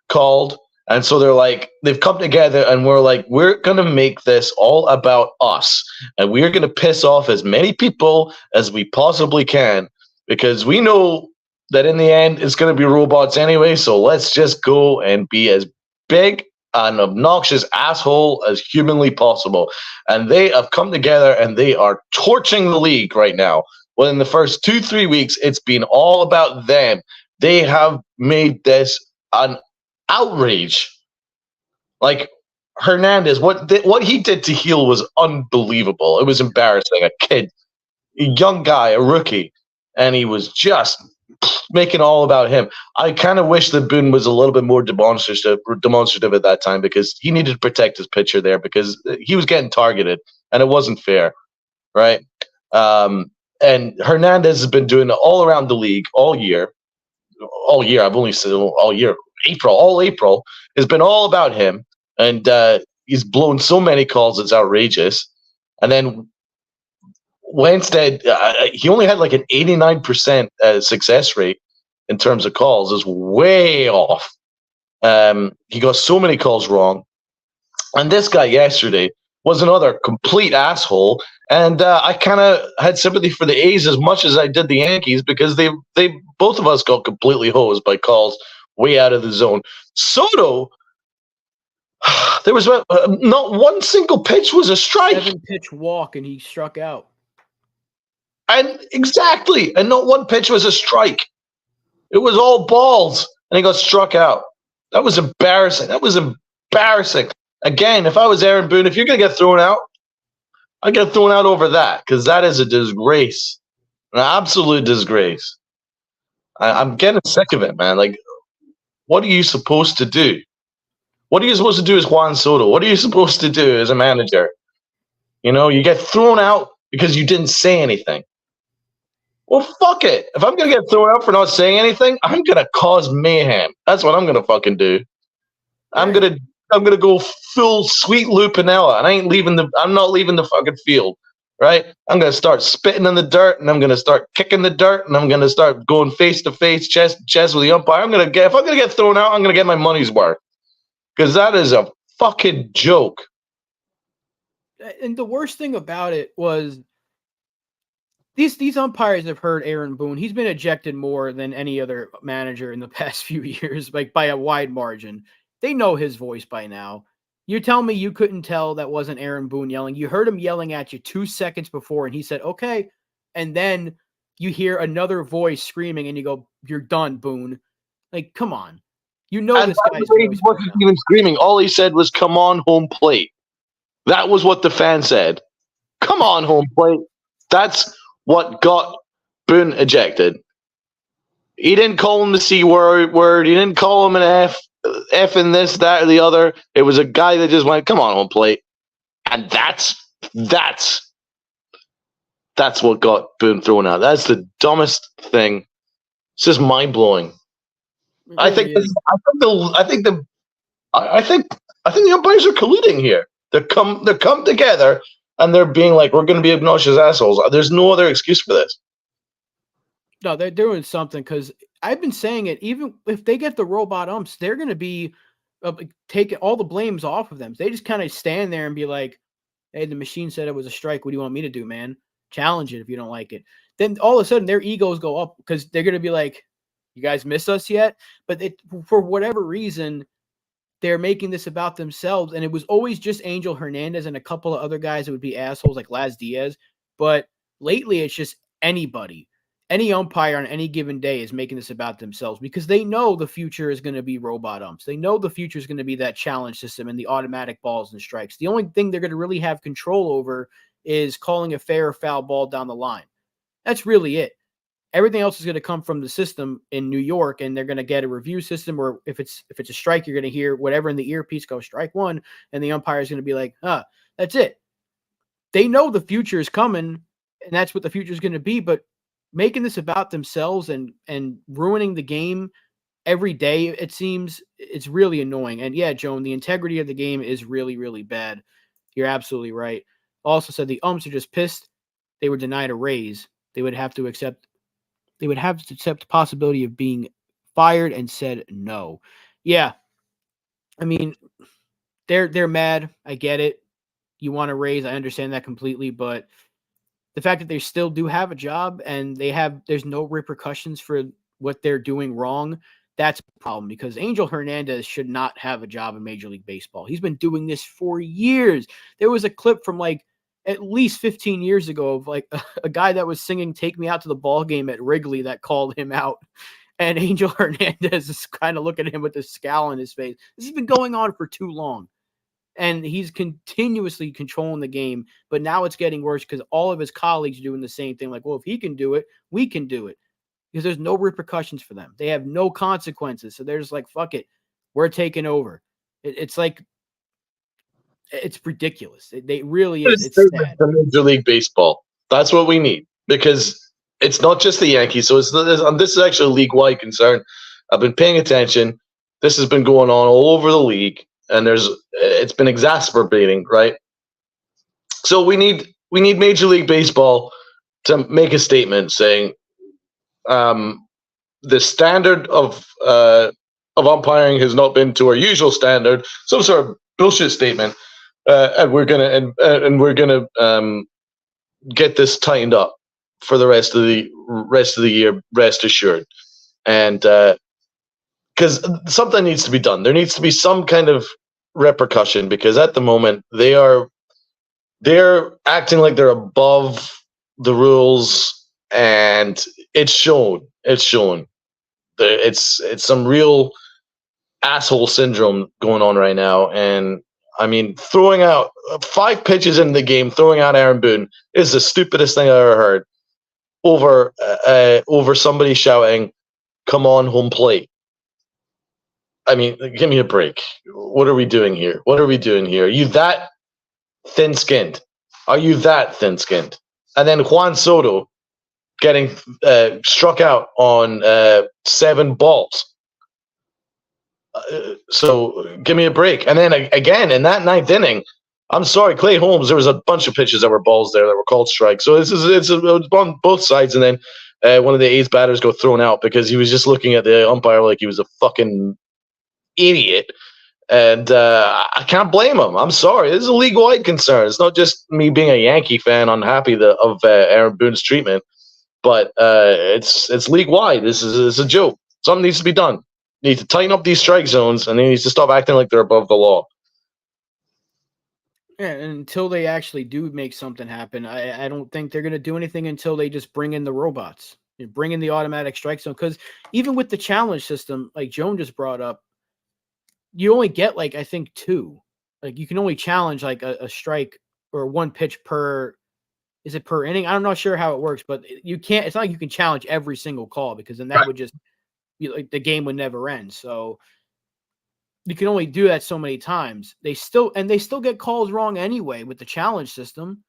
called. And so they're like, they've come together and we're like, we're going to make this all about us. And we're going to piss off as many people as we possibly can, because we know that in the end it's going to be robots anyway. So let's just go and be as big an obnoxious asshole as humanly possible. And they have come together and they are torching the league right now. Well, in the first 2-3 weeks, it's been all about them. They have made this an outrage. Like Hernandez, what he did to Heel was unbelievable. It was embarrassing. A kid, a young guy, a rookie, and he was just making all about him. I kind of wish that Boone was a little bit more demonstrative at that time, because he needed to protect his pitcher there, because he was getting targeted and it wasn't fair, right? And Hernandez has been doing it all around the league all year. I've only said all year. All April has been all about him, and he's blown so many calls it's outrageous. And then Winstead, he only had like an 89% success rate in terms of calls. Is way off. He got so many calls wrong. And this guy yesterday was another complete asshole. And I kind of had sympathy for the A's as much as I did the Yankees, because they both of us got completely hosed by calls way out of the zone. Soto, there was not one single pitch was a strike. 7-pitch walk, and he struck out. And exactly, and not one pitch was a strike. It was all balls, and he got struck out. That was embarrassing. Again, if I was Aaron Boone, if you're going to get thrown out, I'd get thrown out over that, because that is a disgrace, an absolute disgrace. I'm getting sick of it, man. Like, what are you supposed to do? What are you supposed to do as Juan Soto? What are you supposed to do as a manager? You know, you get thrown out because you didn't say anything. Well, fuck it. If I'm going to get thrown out for not saying anything, I'm going to cause mayhem. That's what I'm going to fucking do. I'm going to go full sweet Lupinella, and I'm not leaving the fucking field, right? I'm going to start spitting in the dirt, and I'm going to start kicking the dirt, and I'm going to start going face to face, chest to chest with the umpire. If I'm going to get thrown out, I'm going to get my money's worth, because that is a fucking joke. And the worst thing about it was these umpires have heard Aaron Boone. He's been ejected more than any other manager in the past few years, like by a wide margin. They know his voice by now. You tell me you couldn't tell that wasn't Aaron Boone yelling. You heard him yelling at you 2 seconds before, and he said, okay. And then you hear another voice screaming, and you go, you're done, Boone. Like, come on. You know, and this guy's voice. He wasn't even screaming. All he said was, come on, home plate. That was what the fan said. Come on, home plate. That's what got Boone ejected. He didn't call him the C word. He didn't call him an F in this, that, or the other. It was a guy that just went, come on, home plate. And that's That's what got Boone thrown out. That's the dumbest thing. It's just mind blowing. It really is. I think the umpires are colluding here. They're come together and they're being like, we're going to be obnoxious assholes. There's no other excuse for this. No, they're doing something because I've been saying it. Even if they get the robot umps, they're going to be taking all the blames off of them. They just kind of stand there and be like, "Hey, the machine said it was a strike. What do you want me to do, man? Challenge it if you don't like it." Then all of a sudden their egos go up because they're going to be like, "You guys miss us yet?" But for whatever reason, they're making this about themselves. And it was always just Angel Hernandez and a couple of other guys that would be assholes like Laz Diaz. But lately, it's just anybody. Any umpire on any given day is making this about themselves because they know the future is going to be robot umps. They know the future is going to be that challenge system and the automatic balls and strikes. The only thing they're going to really have control over is calling a fair or foul ball down the line. That's really it. Everything else is going to come from the system in New York, and they're going to get a review system, or if it's a strike, you're going to hear whatever in the earpiece go strike one, and the umpire is going to be like, that's it. They know the future is coming, and that's what the future is going to be, but making this about themselves and ruining the game every day, it seems, it's really annoying. And yeah, Joan, the integrity of the game is really, really bad. You're absolutely right. Also said the umps are just pissed. They were denied a raise. They would have to accept the possibility of being fired and said no. Yeah. I mean, they're mad. I get it. You want to raise, I understand that completely, but the fact that they still do have a job and there's no repercussions for what they're doing wrong, that's a problem because Angel Hernandez should not have a job in Major League Baseball. He's been doing this for years. There was a clip from like at least 15 years ago of like a guy that was singing "Take Me Out to the Ball Game" at Wrigley that called him out. And Angel Hernandez is kind of looking at him with a scowl on his face. This has been going on for too long. And he's continuously controlling the game. But now it's getting worse because all of his colleagues are doing the same thing. Like, well, if he can do it, we can do it. Because there's no repercussions for them. They have no consequences. So they're just like, fuck it. We're taking over. It's like, it's ridiculous. They really is. It's sad. Major League Baseball. That's what we need because it's not just the Yankees. So this is actually a league-wide concern. I've been paying attention. This has been going on all over the league, and it's been exacerbating, right? So we need Major League Baseball to make a statement saying the standard of umpiring has not been to our usual standard. Some sort of bullshit statement, and we're gonna get this tightened up for the rest of the year. Rest assured, and because something needs to be done, there needs to be some kind of repercussion because at the moment they're acting like they're above the rules, and it's shown. It's some real asshole syndrome going on right now, and I mean, throwing out 5 pitches in the game, throwing out Aaron Boone is the stupidest thing I ever heard. Over somebody shouting, "Come on, home plate." I mean, give me a break. What are we doing here? Are you that thin-skinned? And then Juan Soto getting struck out on 7 balls. So give me a break. And then again, in that 9th inning, I'm sorry, Clay Holmes, there was a bunch of pitches that were balls there that were called strikes. So it's on both sides. And then one of the A's batters got thrown out because he was just looking at the umpire like he was a fucking idiot. And I can't blame him. I'm sorry. This is a league-wide concern. It's not just me being a Yankee fan unhappy of Aaron Boone's treatment, but it's league-wide. This is a joke. Something needs to be done. Need to tighten up these strike zones, and they need to stop acting like they're above the law. Yeah, and until they actually do make something happen, I don't think they're going to do anything until they just bring in the robots and bring in the automatic strike zone. Because even with the challenge system, like Joan just brought up, you only get like I think 2. Like you can only challenge like a strike or 1 pitch per. Is it per inning? I'm not sure how it works, but you can't. It's not like you can challenge every single call because then that would just be like the game would never end. So you can only do that so many times. They still get calls wrong anyway with the challenge system.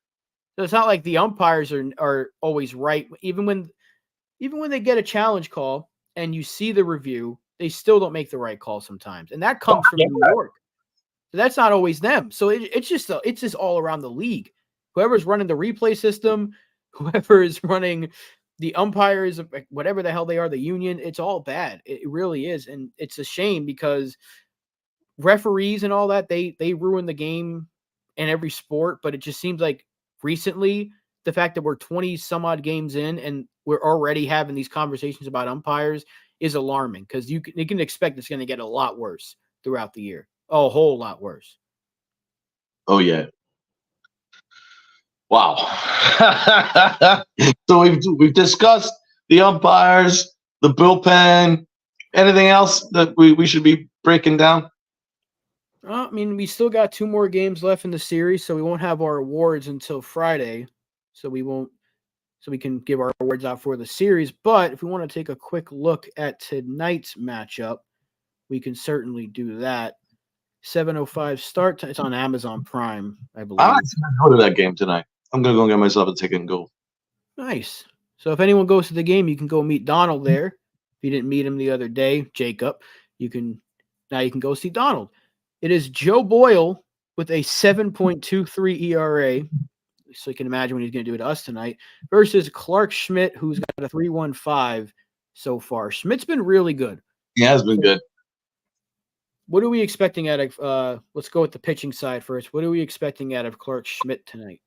So it's not like the umpires are always right. Even when they get a challenge call and you see the review, they still don't make the right call sometimes, and that comes from Yeah. New York. So that's not always them. So it's just all around the league. Whoever's running the replay system, whoever is running the umpires, whatever the hell they are, the union, it's all bad. It really is, and it's a shame because referees and all that they ruin the game in every sport. But it just seems like recently the fact that we're 20 some odd games in and we're already having these conversations about umpires is alarming because you can expect it's going to get a lot worse throughout the year, a whole lot worse. Oh yeah. Wow. So we've discussed the umpires, the bullpen. Anything else that we should be breaking down? I mean, we still got 2 more games left in the series, so we won't have our awards until Friday. So we can give our awards out for the series. But if we want to take a quick look at tonight's matchup, we can certainly do that. 7:05 start. It's on Amazon Prime, I I'm believe. actually gonna go to that game tonight. I'm gonna go get myself a ticket and go. Nice. So if anyone goes to the game, you can go meet Donald there. If you didn't meet him the other day, Jacob, you can go see Donald. It is Joe Boyle with a 7.23 ERA. So you can imagine what he's going to do to us tonight versus Clark Schmidt, who's got a 3.15 so far. Schmidt's been really good. He has been good. What are we expecting out of let's go with the pitching side first. What are we expecting out of Clark Schmidt tonight?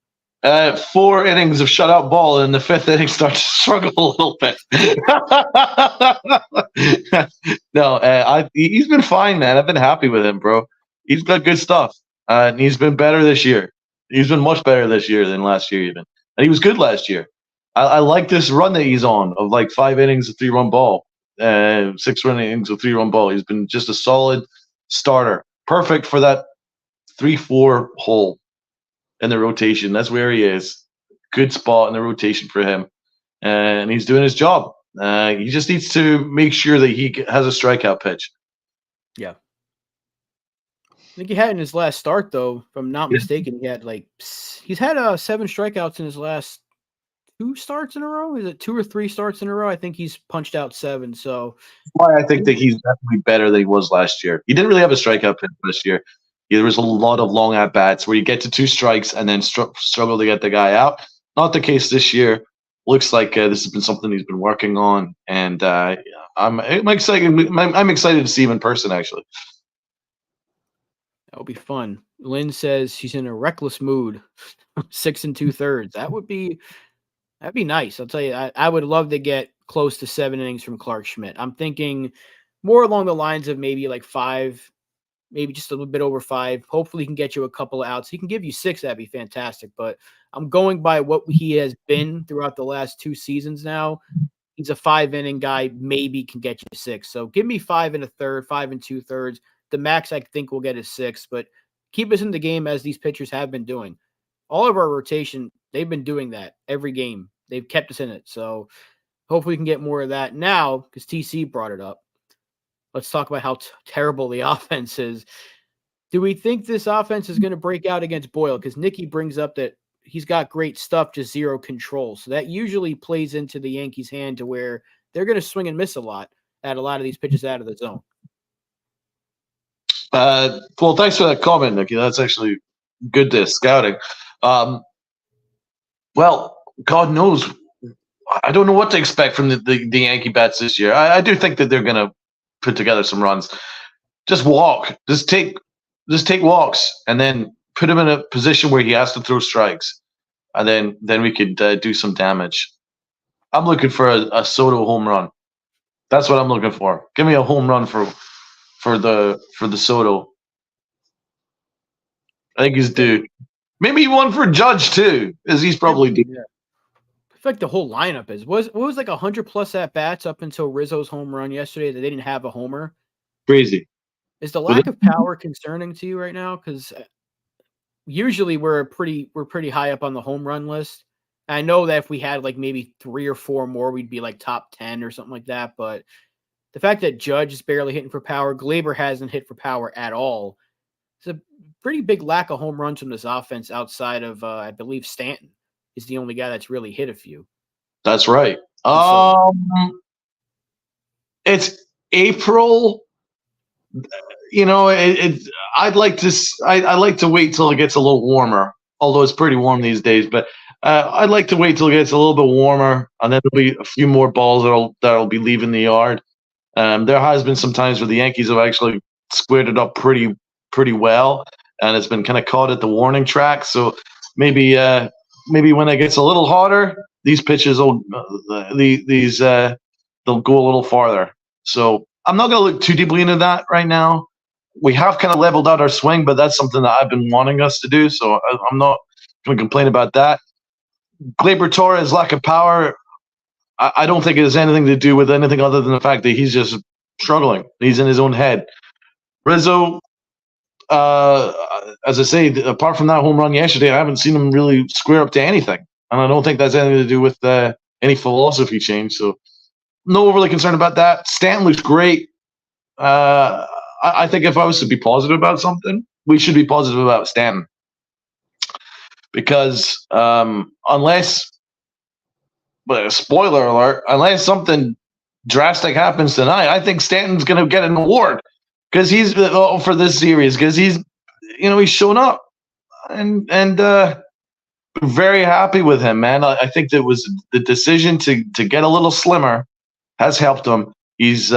4 innings of shutout ball, and the 5th inning starts to struggle a little bit. No, he's been fine, man. I've been happy with him, bro. He's got good stuff, and he's been better this year. He's been much better this year than last year, even. And he was good last year. I like this run that he's on of like 5 innings of 3-run ball, 6 innings of 3-run ball. He's been just a solid starter, perfect for that 3-4 hole in the rotation. That's where he is. Good spot in the rotation for him, and he's doing his job. He just needs to make sure that he has a strikeout pitch. Yeah. I think he had in his last start, though, if I'm not mistaken, he's had 7 strikeouts in his last 2 starts in a row. Is it 2 or 3 starts in a row? I think he's punched out 7. So Why I think that he's definitely better than he was last year. He didn't really have a strikeout pitch this year. There was a lot of long at bats where you get to 2 strikes and then struggle to get the guy out. Not the case this year. Looks like this has been something he's been working on, and I'm excited. I'm excited to see him in person. Actually, that'll be fun. Lynn says she's in a reckless mood. 6 2/3. That'd be nice. I'll tell you, I would love to get close to 7 innings from Clark Schmidt. I'm thinking more along the lines of maybe like 5, maybe just a little bit over 5. Hopefully he can get you a couple of outs. He can give you 6. That'd be fantastic. But I'm going by what he has been throughout the last 2 seasons now. He's a 5-inning guy, maybe can get you 6. So give me 5 1/3, 5 2/3. The max I think will get is 6, but keep us in the game as these pitchers have been doing. All of our rotation, they've been doing that every game. They've kept us in it. So hopefully we can get more of that now because TC brought it up. Let's talk about how terrible the offense is. Do we think this offense is going to break out against Boyle? Because Nicky brings up that he's got great stuff, just zero control. So that usually plays into the Yankees' hand to where they're going to swing and miss a lot at a lot of these pitches out of the zone. well, thanks for that comment, Nicky. That's actually good to scouting. Well, God knows, I don't know what to expect from the Yankee bats this year. I do think that they're going to put together some runs. Just walk. Just take walks, and then put him in a position where he has to throw strikes, and then we could do some damage. I'm looking for a Soto home run. That's what I'm looking for. Give me a home run for the Soto. I think he's due. Maybe one for Judge too, as he's probably due. Yeah. I feel like the whole lineup is what was like 100+ at bats up until Rizzo's home run yesterday that they didn't have a homer. Crazy. Is the lack of power concerning to you right now? Because usually we're pretty high up on the home run list. I know that if we had like maybe 3 or 4 more, we'd be like top 10 or something like that. But the fact that Judge is barely hitting for power, Glaber hasn't hit for power at all. It's a pretty big lack of home runs from this offense outside of, I believe, Stanton. is the only guy that's really hit a few. That's right. And so, It's April. I'd like to. I like to wait till it gets a little warmer. Although it's pretty warm these days, but I'd like to wait till it gets a little bit warmer, and then there'll be a few more balls that'll be leaving the yard. There has been some times where the Yankees have actually squared it up pretty well, and it's been kind of caught at the warning track. So maybe when it gets a little hotter, these pitches will they'll go a little farther. So I'm not going to look too deeply into that right now. We have kind of leveled out our swing, but that's something that I've been wanting us to do. So I'm not going to complain about that. Gleyber Torres' lack of power, I don't think it has anything to do with anything other than the fact that he's just struggling. He's in his own head. Rizzo, as I say, apart from that home run yesterday, I haven't seen him really square up to anything. And I don't think that's anything to do with any philosophy change. So no overly concerned about that. Stanton looks great. I think if I was to be positive about something, we should be positive about Stanton. Because unless, but spoiler alert, unless something drastic happens tonight, I think Stanton's going to get an award because he's for this series because he's shown up and very happy with him, man. I think that was the decision to get a little slimmer has helped him. He's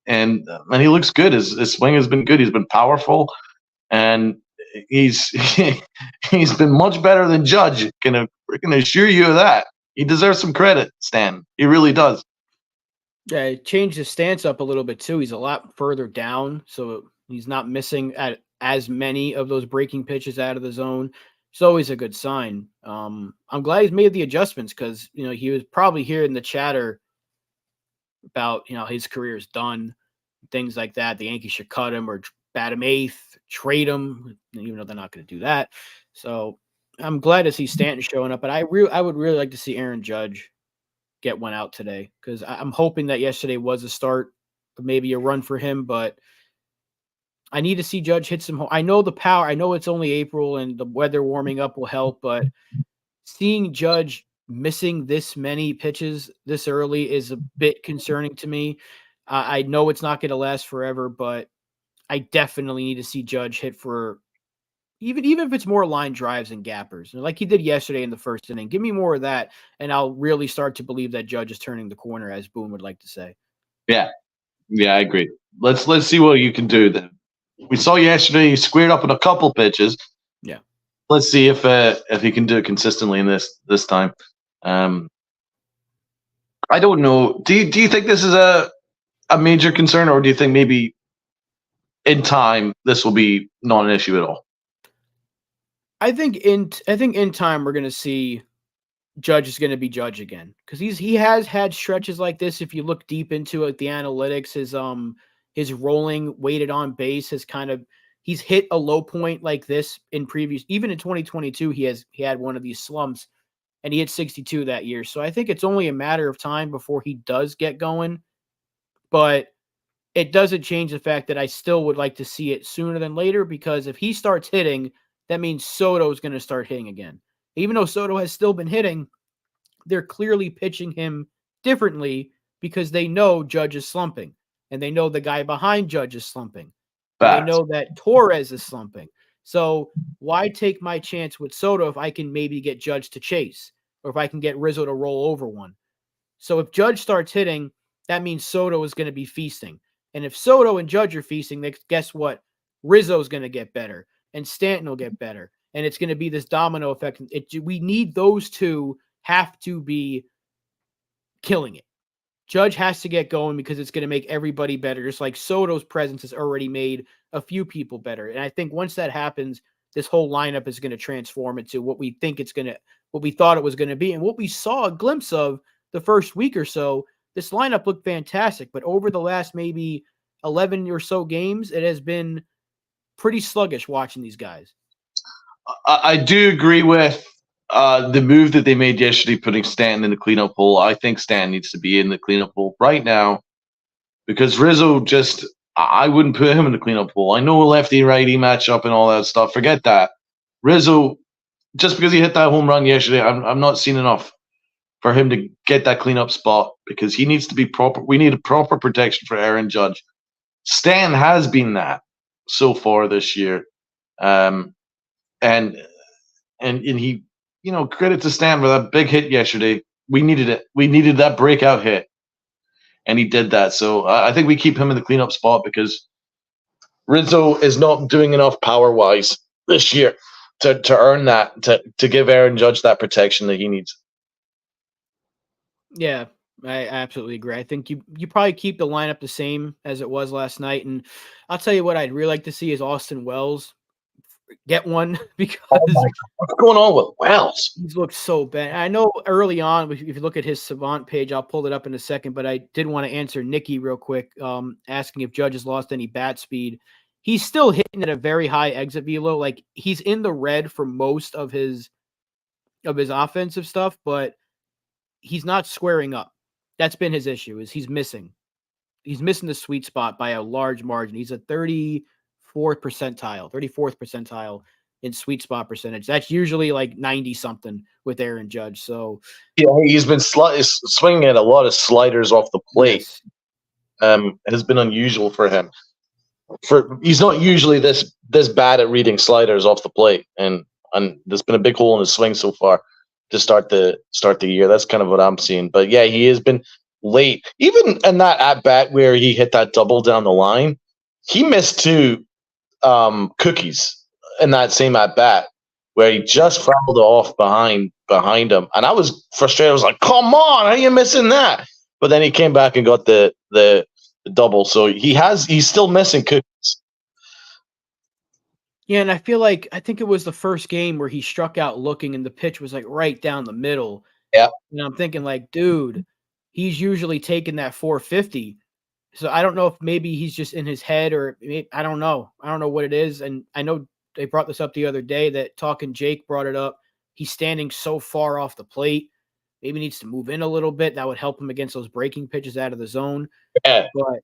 and he looks good. His swing has been good. He's been powerful, and he's been much better than Judge. Can assure you of that. He deserves some credit, Stan. He really does. Yeah, he changed his stance up a little bit too. He's a lot further down, so he's not missing at as many of those breaking pitches out of the zone. It's always a good sign. I'm glad he's made the adjustments because he was probably hearing the chatter about his career is done, things like that. The Yankees should cut him or bat him eighth, trade him, even though they're not going to do that. So I'm glad to see Stanton showing up, but I would really like to see Aaron Judge get one out today because I'm hoping that yesterday was a start, maybe a run for him, but I need to see Judge hit some home. I know the power. I know it's only April and the weather warming up will help, but seeing Judge missing this many pitches this early is a bit concerning to me. I know it's not going to last forever, but I definitely need to see Judge hit for even if it's more line drives and gappers, like he did yesterday in the first inning. Give me more of that, and I'll really start to believe that Judge is turning the corner, as Boone would like to say. Yeah, I agree. Let's see what you can do then. We saw yesterday you squared up in a couple pitches. Yeah. Let's see if he can do it consistently in this time. I don't know. Do you think this is a major concern, or do you think maybe in time this will be not an issue at all? I think in time we're going to see Judge is going to be Judge again because he has had stretches like this. If you look deep into it, the analytics, his rolling weighted on base has he's hit a low point like this in previous, even in 2022, he had one of these slumps and he hit 62 that year. So I think it's only a matter of time before he does get going, but it doesn't change the fact that I still would like to see it sooner than later because if he starts hitting, that means Soto is going to start hitting again. Even though Soto has still been hitting, they're clearly pitching him differently because they know Judge is slumping and they know the guy behind Judge is slumping. And they know that Torres is slumping. So why take my chance with Soto if I can maybe get Judge to chase or if I can get Rizzo to roll over one? So if Judge starts hitting, that means Soto is going to be feasting. And if Soto and Judge are feasting, then guess what? Rizzo is going to get better and Stanton will get better. And it's going to be this domino effect. We need those two have to be killing it. Judge has to get going because it's going to make everybody better. Just like Soto's presence has already made a few people better. And I think once that happens, this whole lineup is going to transform into what we thought it was going to be. And what we saw a glimpse of the first week or so, this lineup looked fantastic. But over the last maybe 11 or so games, it has been pretty sluggish watching these guys. I do agree with the move that they made yesterday, putting Stanton in the cleanup hole. I think Stanton needs to be in the cleanup hole right now because Rizzo I wouldn't put him in the cleanup hole. I know a lefty-righty matchup and all that stuff. Forget that. Rizzo just because he hit that home run yesterday, I'm not seeing enough for him to get that cleanup spot because he needs to be proper. We need a proper protection for Aaron Judge. Stan has been that so far this year, um, and he, credit to Stan for that big hit yesterday. We needed it. We needed that breakout hit, and he did that. So I think we keep him in the cleanup spot because Rizzo is not doing enough power wise this year to earn that to give Aaron Judge that protection that he needs. Yeah, I absolutely agree. I think you probably keep the lineup the same as it was last night, and I'll tell you what I'd really like to see is Austin Wells get one Oh my because God, what's going on with Wells? he's looked so bad. I know early on, if you look at his Savant page, I'll pull it up in a second, but I did want to answer Nikki real quick, asking if Judge has lost any bat speed. He's still hitting at a very high exit velo. Like he's in the red for most of his offensive stuff, but he's not squaring up. That's been his issue, is he's missing. He's missing the sweet spot by a large margin. He's a 34th percentile in sweet spot percentage. That's usually like 90 something with Aaron Judge. So Yeah, he's been swinging at a lot of sliders off the plate. yes, It has been unusual for him. He's not usually this bad at reading sliders off the plate, and there's been a big hole in his swing so far to start the year. That's kind of what I'm seeing. But yeah, he has been late. Even in that at bat where he hit that double down the line, he missed two cookies in that same at bat where he just fouled off behind him, and I was frustrated. I was like, "Come on, how are you missing that?" But then he came back and got the double. So he's still missing cookies. yeah, and I think it was the first game where he struck out looking, and the pitch was like right down the middle. Yeah. And I'm thinking, like, dude, he's usually taking that 450. So I don't know if maybe he's just in his head, or I don't know. I don't know what it is. And I know they brought this up the other day, that Talking Jake brought it up. He's standing so far off the plate. Maybe needs to move in a little bit. That would help him against those breaking pitches out of the zone. Yeah. But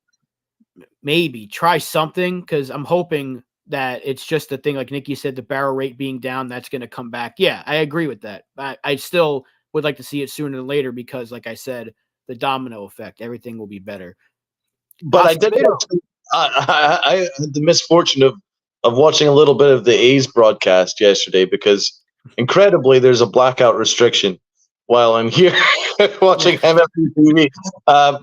maybe try something, because I'm hoping that it's just the thing, like Nikki said, the barrel rate being down, that's going to come back. Yeah, I agree with that. I still would like to see it sooner than later because, like I said, the domino effect, everything will be better. But I did. I had the misfortune of watching a little bit of the A's broadcast yesterday because, incredibly, there's a blackout restriction while I'm here watching MLB TV.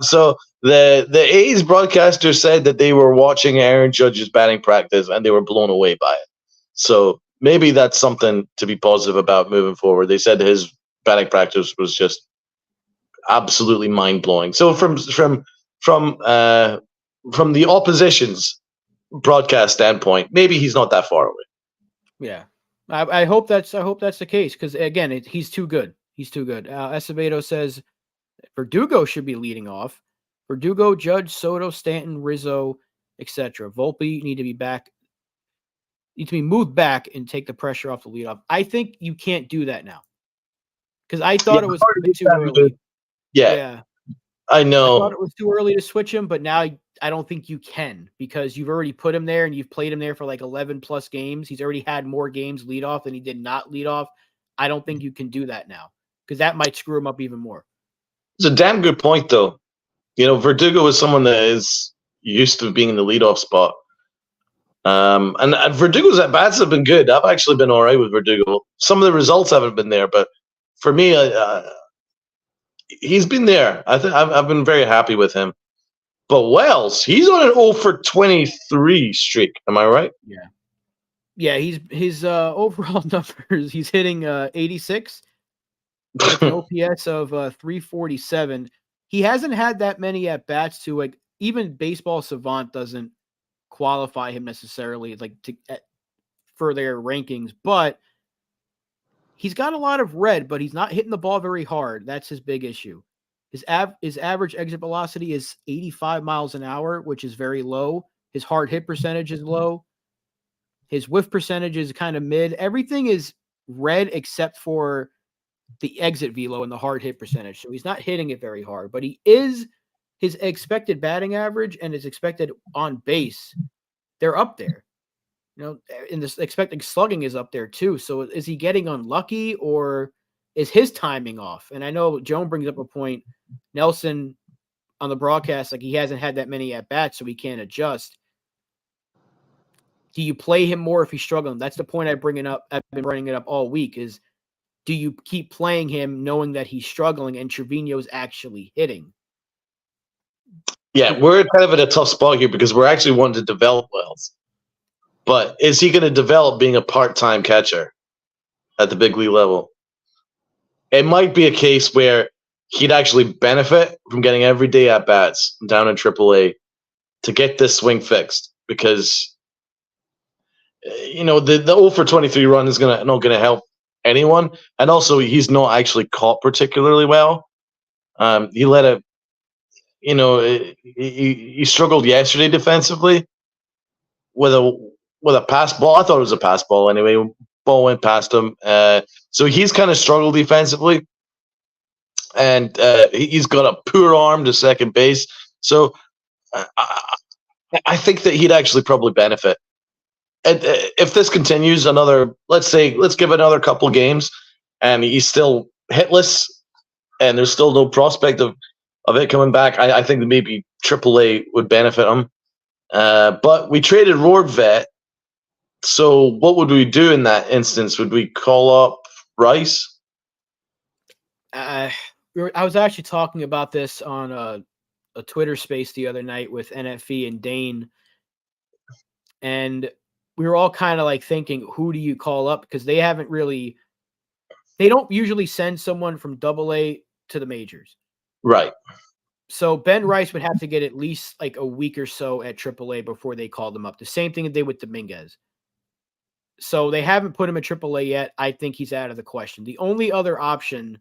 So the A's broadcaster said that they were watching Aaron Judge's batting practice and they were blown away by it. So maybe that's something to be positive about moving forward. They said his batting practice was just absolutely mind blowing. So from the opposition's broadcast standpoint, maybe he's not that far away. Yeah, I hope that's the case, because again, he's too good. He's too good. Acevedo says Verdugo should be leading off. Verdugo, Judge, Soto, Stanton, Rizzo, etc. Volpe need to be moved back and take the pressure off the leadoff. I think you can't do that now, because I thought it was too early. Yeah, I know. I thought it was too early to switch him, but now I don't think you can, because you've already put him there and you've played him there for like 11 plus games. He's already had more games lead off than he did not lead off. I don't think you can do that now, because that might screw him up even more. It's a damn good point, though. Verdugo is someone that is used to being in the leadoff spot. And Verdugo's at bats have been good. I've actually been all right with Verdugo. Some of the results haven't been there, but for me, he's been there. I've been very happy with him. But Wells, he's on an 0 for 23 streak. Am I right? Yeah. Yeah, his overall numbers, he's hitting 86 with an OPS of 347. He hasn't had that many at bats to, like, even Baseball Savant doesn't qualify him necessarily for their rankings, but he's got a lot of red, but he's not hitting the ball very hard. That's his big issue. His average exit velocity is 85 miles an hour, which is very low. His hard hit percentage is low. His whiff percentage is kind of mid. Everything is red except for the exit velo and the hard hit percentage. So he's not hitting it very hard, but his expected batting average and his expected on base, they're up there. In this expecting slugging is up there too. So is he getting unlucky or is his timing off? And I know Joan brings up a point. Nelson on the broadcast, like he hasn't had that many at bats, so he can't adjust. Do you play him more if he's struggling? That's the point I've been bringing it up all week is do you keep playing him knowing that he's struggling and Trevino's actually hitting? Yeah, we're kind of in a tough spot here because we're actually wanting to develop Wells. But is he going to develop being a part-time catcher at the big league level? It might be a case where he'd actually benefit from getting everyday at-bats down in AAA to get this swing fixed because, the 0 for 23 run is not going to help anyone. And also, he's not actually caught particularly well. He let a he struggled yesterday defensively with a pass ball. I thought it was a pass ball anyway. Ball went past him. So he's kind of struggled defensively. And he's got a poor arm to second base. So I think that he'd actually probably benefit. And if this continues let's give it another couple of games and he's still hitless and there's still no prospect of it coming back, I think that maybe AAA would benefit him. But we traded Rortvedt. So what would we do in that instance? Would we call up Rice? I was actually talking about this on a Twitter space the other night with NFE and Dane. And we were all kind of like thinking, who do you call up? Because they don't usually send someone from AA to the majors. Right. So Ben Rice would have to get at least like a week or so at AAA before they called him up. The same thing they did with Dominguez. So they haven't put him at AAA yet. I think he's out of the question. The only other option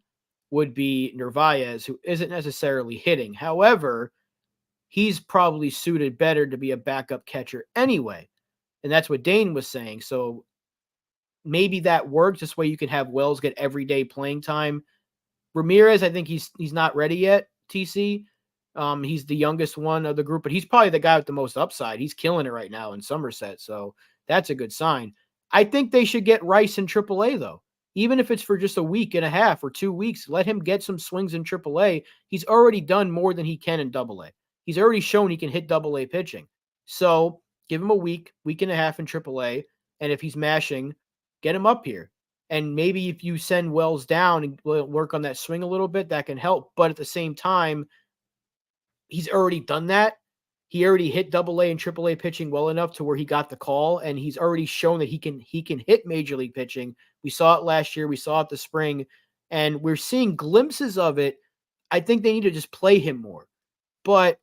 would be Narvaez, who isn't necessarily hitting. However, he's probably suited better to be a backup catcher anyway. And that's what Dane was saying. So maybe that works. This way you can have Wells get everyday playing time. Ramirez, I think he's not ready yet, TC. He's the youngest one of the group, but he's probably the guy with the most upside. He's killing it right now in Somerset. So that's a good sign. I think they should get Rice in AAA, though. Even if it's for just a week and a half or 2 weeks, let him get some swings in AAA. He's already done more than he can in AA. He's already shown he can hit AA pitching. So give him a week and a half in AAA, and if he's mashing, get him up here. And maybe if you send Wells down and work on that swing a little bit, that can help. But at the same time, he's already done that. He already hit AA and AAA pitching well enough to where he got the call, and he's already shown that he can hit major league pitching. We saw it last year. We saw it this spring, and we're seeing glimpses of it. I think they need to just play him more. But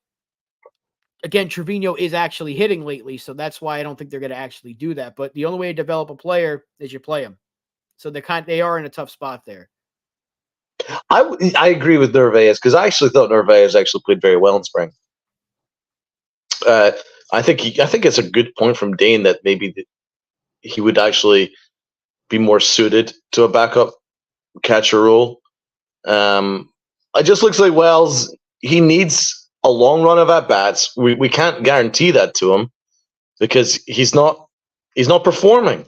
again, Trevino is actually hitting lately, so that's why I don't think they're going to actually do that. But the only way to develop a player is you play him. So they are in a tough spot there. I agree with Narvaez because I actually thought Narvaez actually played very well in spring. I think it's a good point from Dane that maybe he would actually be more suited to a backup catcher role. It just looks like Wells, he needs a long run of at bats. We can't guarantee that to him because he's not performing.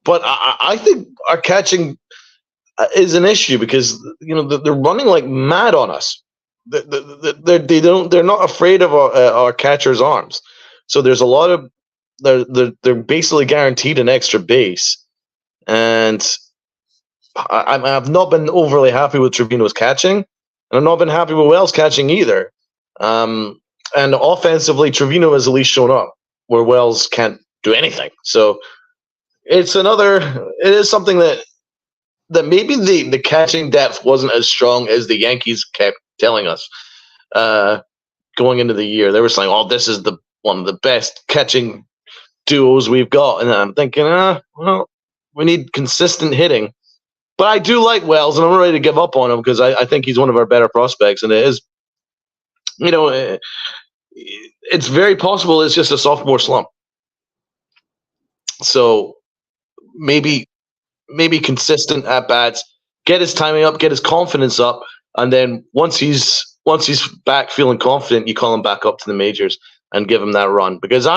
But I think our catching is an issue because they're running like mad on us. They're not afraid of our catcher's arms. So there's a lot of they're basically guaranteed an extra base, and I've not been overly happy with Trevino's catching, and I've not been happy with Wells catching either. And offensively, Trevino has at least shown up where Wells can't do anything. So it is something that maybe the catching depth wasn't as strong as the Yankees kept telling us going into the year. They were saying, "Oh, this is one of the best catching duos we've got," and I'm thinking, well, we need consistent hitting. But I do like Wells, and I'm not ready to give up on him because I think he's one of our better prospects, and it is, it's very possible it's just a sophomore slump. So maybe consistent at bats, get his timing up, get his confidence up, and then once he's back feeling confident, you call him back up to the majors. and give him that run, because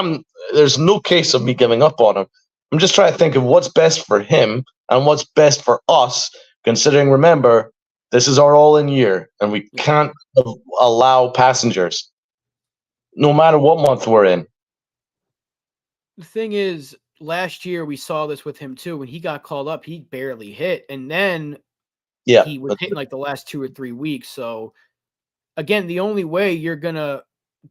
there's no case of me giving up on him. I'm just trying to think of what's best for him and what's best for us, considering, remember, this is our all-in year, and we can't allow passengers, no matter what month we're in. The thing is, last year we saw this with him too. When he got called up, he barely hit, and then he was hitting like the last 2 or 3 weeks. So again, the only way you're gonna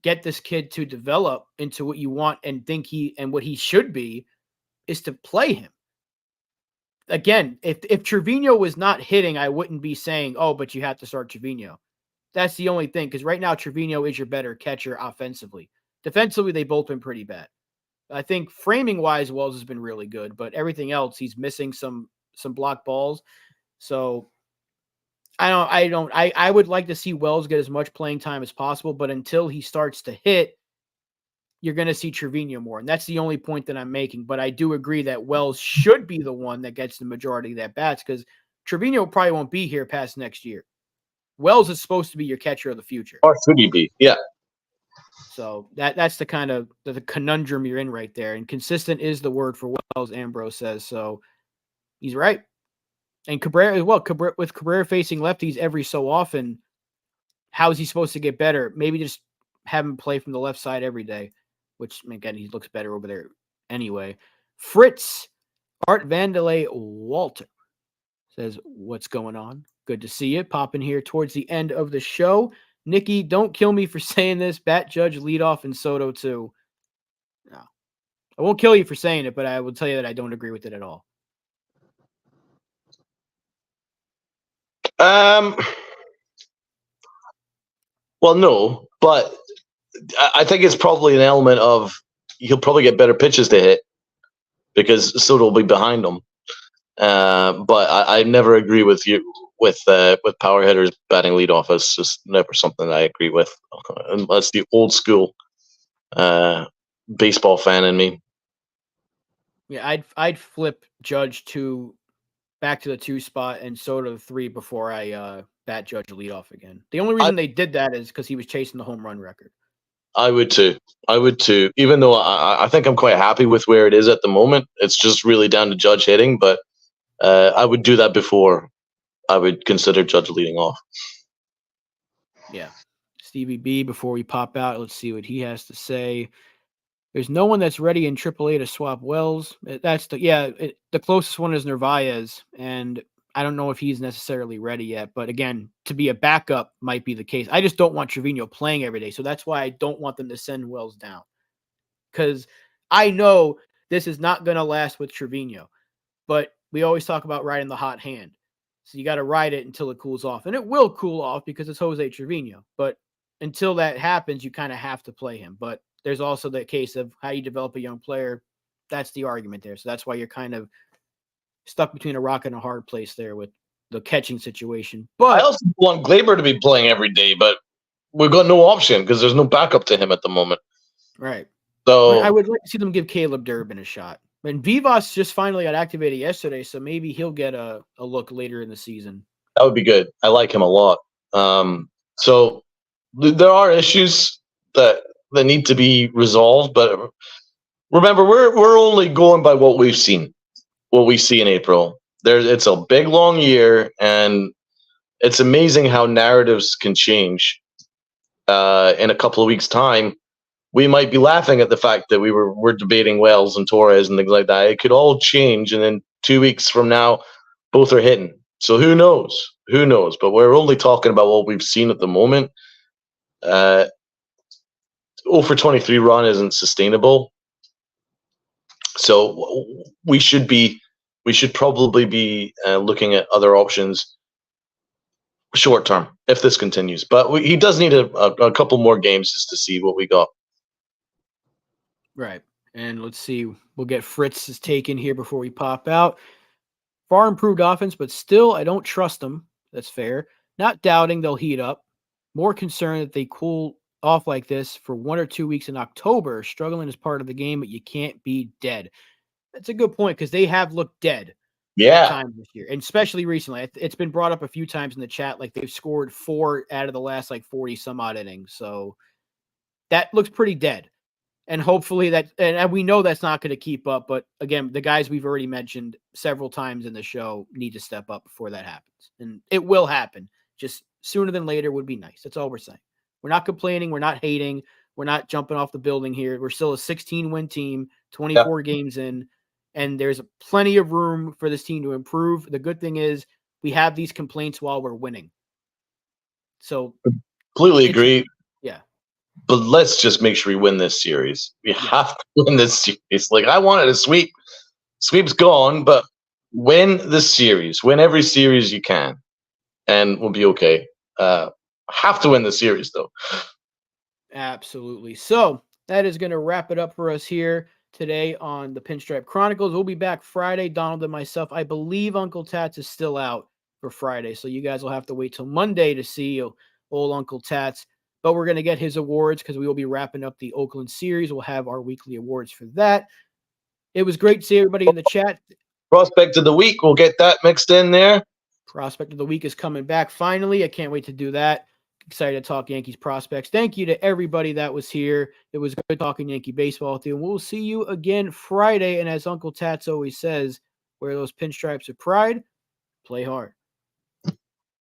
get this kid to develop into what you want and think what he should be is to play him. Again, if Trevino was not hitting, I wouldn't be saying, "Oh, but you have to start Trevino." That's the only thing, because right now Trevino is your better catcher offensively. Defensively, they both been pretty bad. I think framing wise, Wells has been really good, but everything else, he's missing some block balls. So I would like to see Wells get as much playing time as possible, but until he starts to hit, you're going to see Trevino more. And that's the only point that I'm making. But I do agree that Wells should be the one that gets the majority of that bats, because Trevino probably won't be here past next year. Wells is supposed to be your catcher of the future. Or should he be? Yeah. So that's the kind of the conundrum you're in right there. And consistent is the word for Wells, Ambrose says. So he's right. And Cabrera as well. With Cabrera facing lefties every so often, how is he supposed to get better? Maybe just have him play from the left side every day, which, again, he looks better over there anyway. Fritz Art Vandelay Walter says, what's going on? Good to see you. Popping here towards the end of the show. Nikki, don't kill me for saying this. Bat Judge, leadoff, and Soto too. No. I won't kill you for saying it, but I will tell you that I don't agree with it at all. Well, no, but I think it's probably an element of he'll probably get better pitches to hit because Soto will be behind him. But I never agree with you with power hitters batting leadoff. It's just never something I agree with, unless the old school baseball fan in me. Yeah, I'd flip Judge back to the 2 spot and Soto the 3 before I bat Judge leadoff again. The only reason they did that is because he was chasing the home run record. I would too. Even though I think I'm quite happy with where it is at the moment. It's just really down to Judge hitting, but I would do that before I would consider Judge leading off. Yeah. Stevie B, before we pop out, let's see what he has to say. There's no one that's ready in AAA to swap Wells. That's the closest one is Narvaez, and I don't know if he's necessarily ready yet. But again, to be a backup might be the case. I just don't want Trevino playing every day, so that's why I don't want them to send Wells down, because I know this is not going to last with Trevino. But we always talk about riding the hot hand, so you got to ride it until it cools off, and it will cool off because it's Jose Trevino. But until that happens, you kind of have to play him. But there's also the case of how you develop a young player. That's the argument there. So that's why you're kind of stuck between a rock and a hard place there with the catching situation. But I also want Glaber to be playing every day, but we've got no option because there's no backup to him at the moment. Right. So I would like to see them give Caleb Durbin a shot. And Vivas just finally got activated yesterday, so maybe he'll get a look later in the season. That would be good. I like him a lot. So there are issues that need to be resolved, but remember, we're only going by what we've seen, what we see in April. It's a big long year, and it's amazing how narratives can change. In a couple of weeks' time, we might be laughing at the fact that we're debating Wells and Torres and things like that. It could all change, and then 2 weeks from now, both are hitting. So who knows? Who knows? But we're only talking about what we've seen at the moment. 0 for 23 run isn't sustainable. So we should probably be looking at other options short term if this continues. But he does need a couple more games just to see what we got. Right. And let's see. We'll get Fritz's take in here before we pop out. Far improved offense, but still I don't trust them. That's fair. Not doubting they'll heat up. More concerned that they cool off like this for 1 or 2 weeks in October. Struggling is part of the game, but you can't be dead. That's a good point, because they have looked dead at times this year, and especially recently. It's been brought up a few times in the chat, like they've scored 4 out of the last 40 some odd innings. So that looks pretty dead. And hopefully and we know that's not going to keep up. But again, the guys we've already mentioned several times in the show need to step up before that happens. And it will happen. Just sooner than later would be nice. That's all we're saying. We're not complaining. We're not hating. We're not jumping off the building here. We're still a 16-win team, 24 games in, and there's plenty of room for this team to improve. The good thing is we have these complaints while we're winning. So completely agree. Yeah. But let's just make sure we win this series. We have to win this series. Like, I wanted a sweep. Sweep's gone, but win the series. Win every series you can, and we'll be okay. Have to win the series, though. Absolutely. So that is going to wrap it up for us here today on the Pinstripe Chronicles. We'll be back Friday, Donald and myself. I believe Uncle Tats is still out for Friday, so you guys will have to wait till Monday to see old Uncle Tats. But we're going to get his awards because we will be wrapping up the Oakland series. We'll have our weekly awards for that. It was great to see everybody in the chat. Prospect of the week, we'll get that mixed in there. Prospect of the week is coming back finally. I can't wait to do that. Excited to talk Yankees prospects. Thank you to everybody that was here. It was good talking Yankee baseball with you. And we'll see you again Friday. And as Uncle Tats always says, wear those pinstripes of pride, play hard.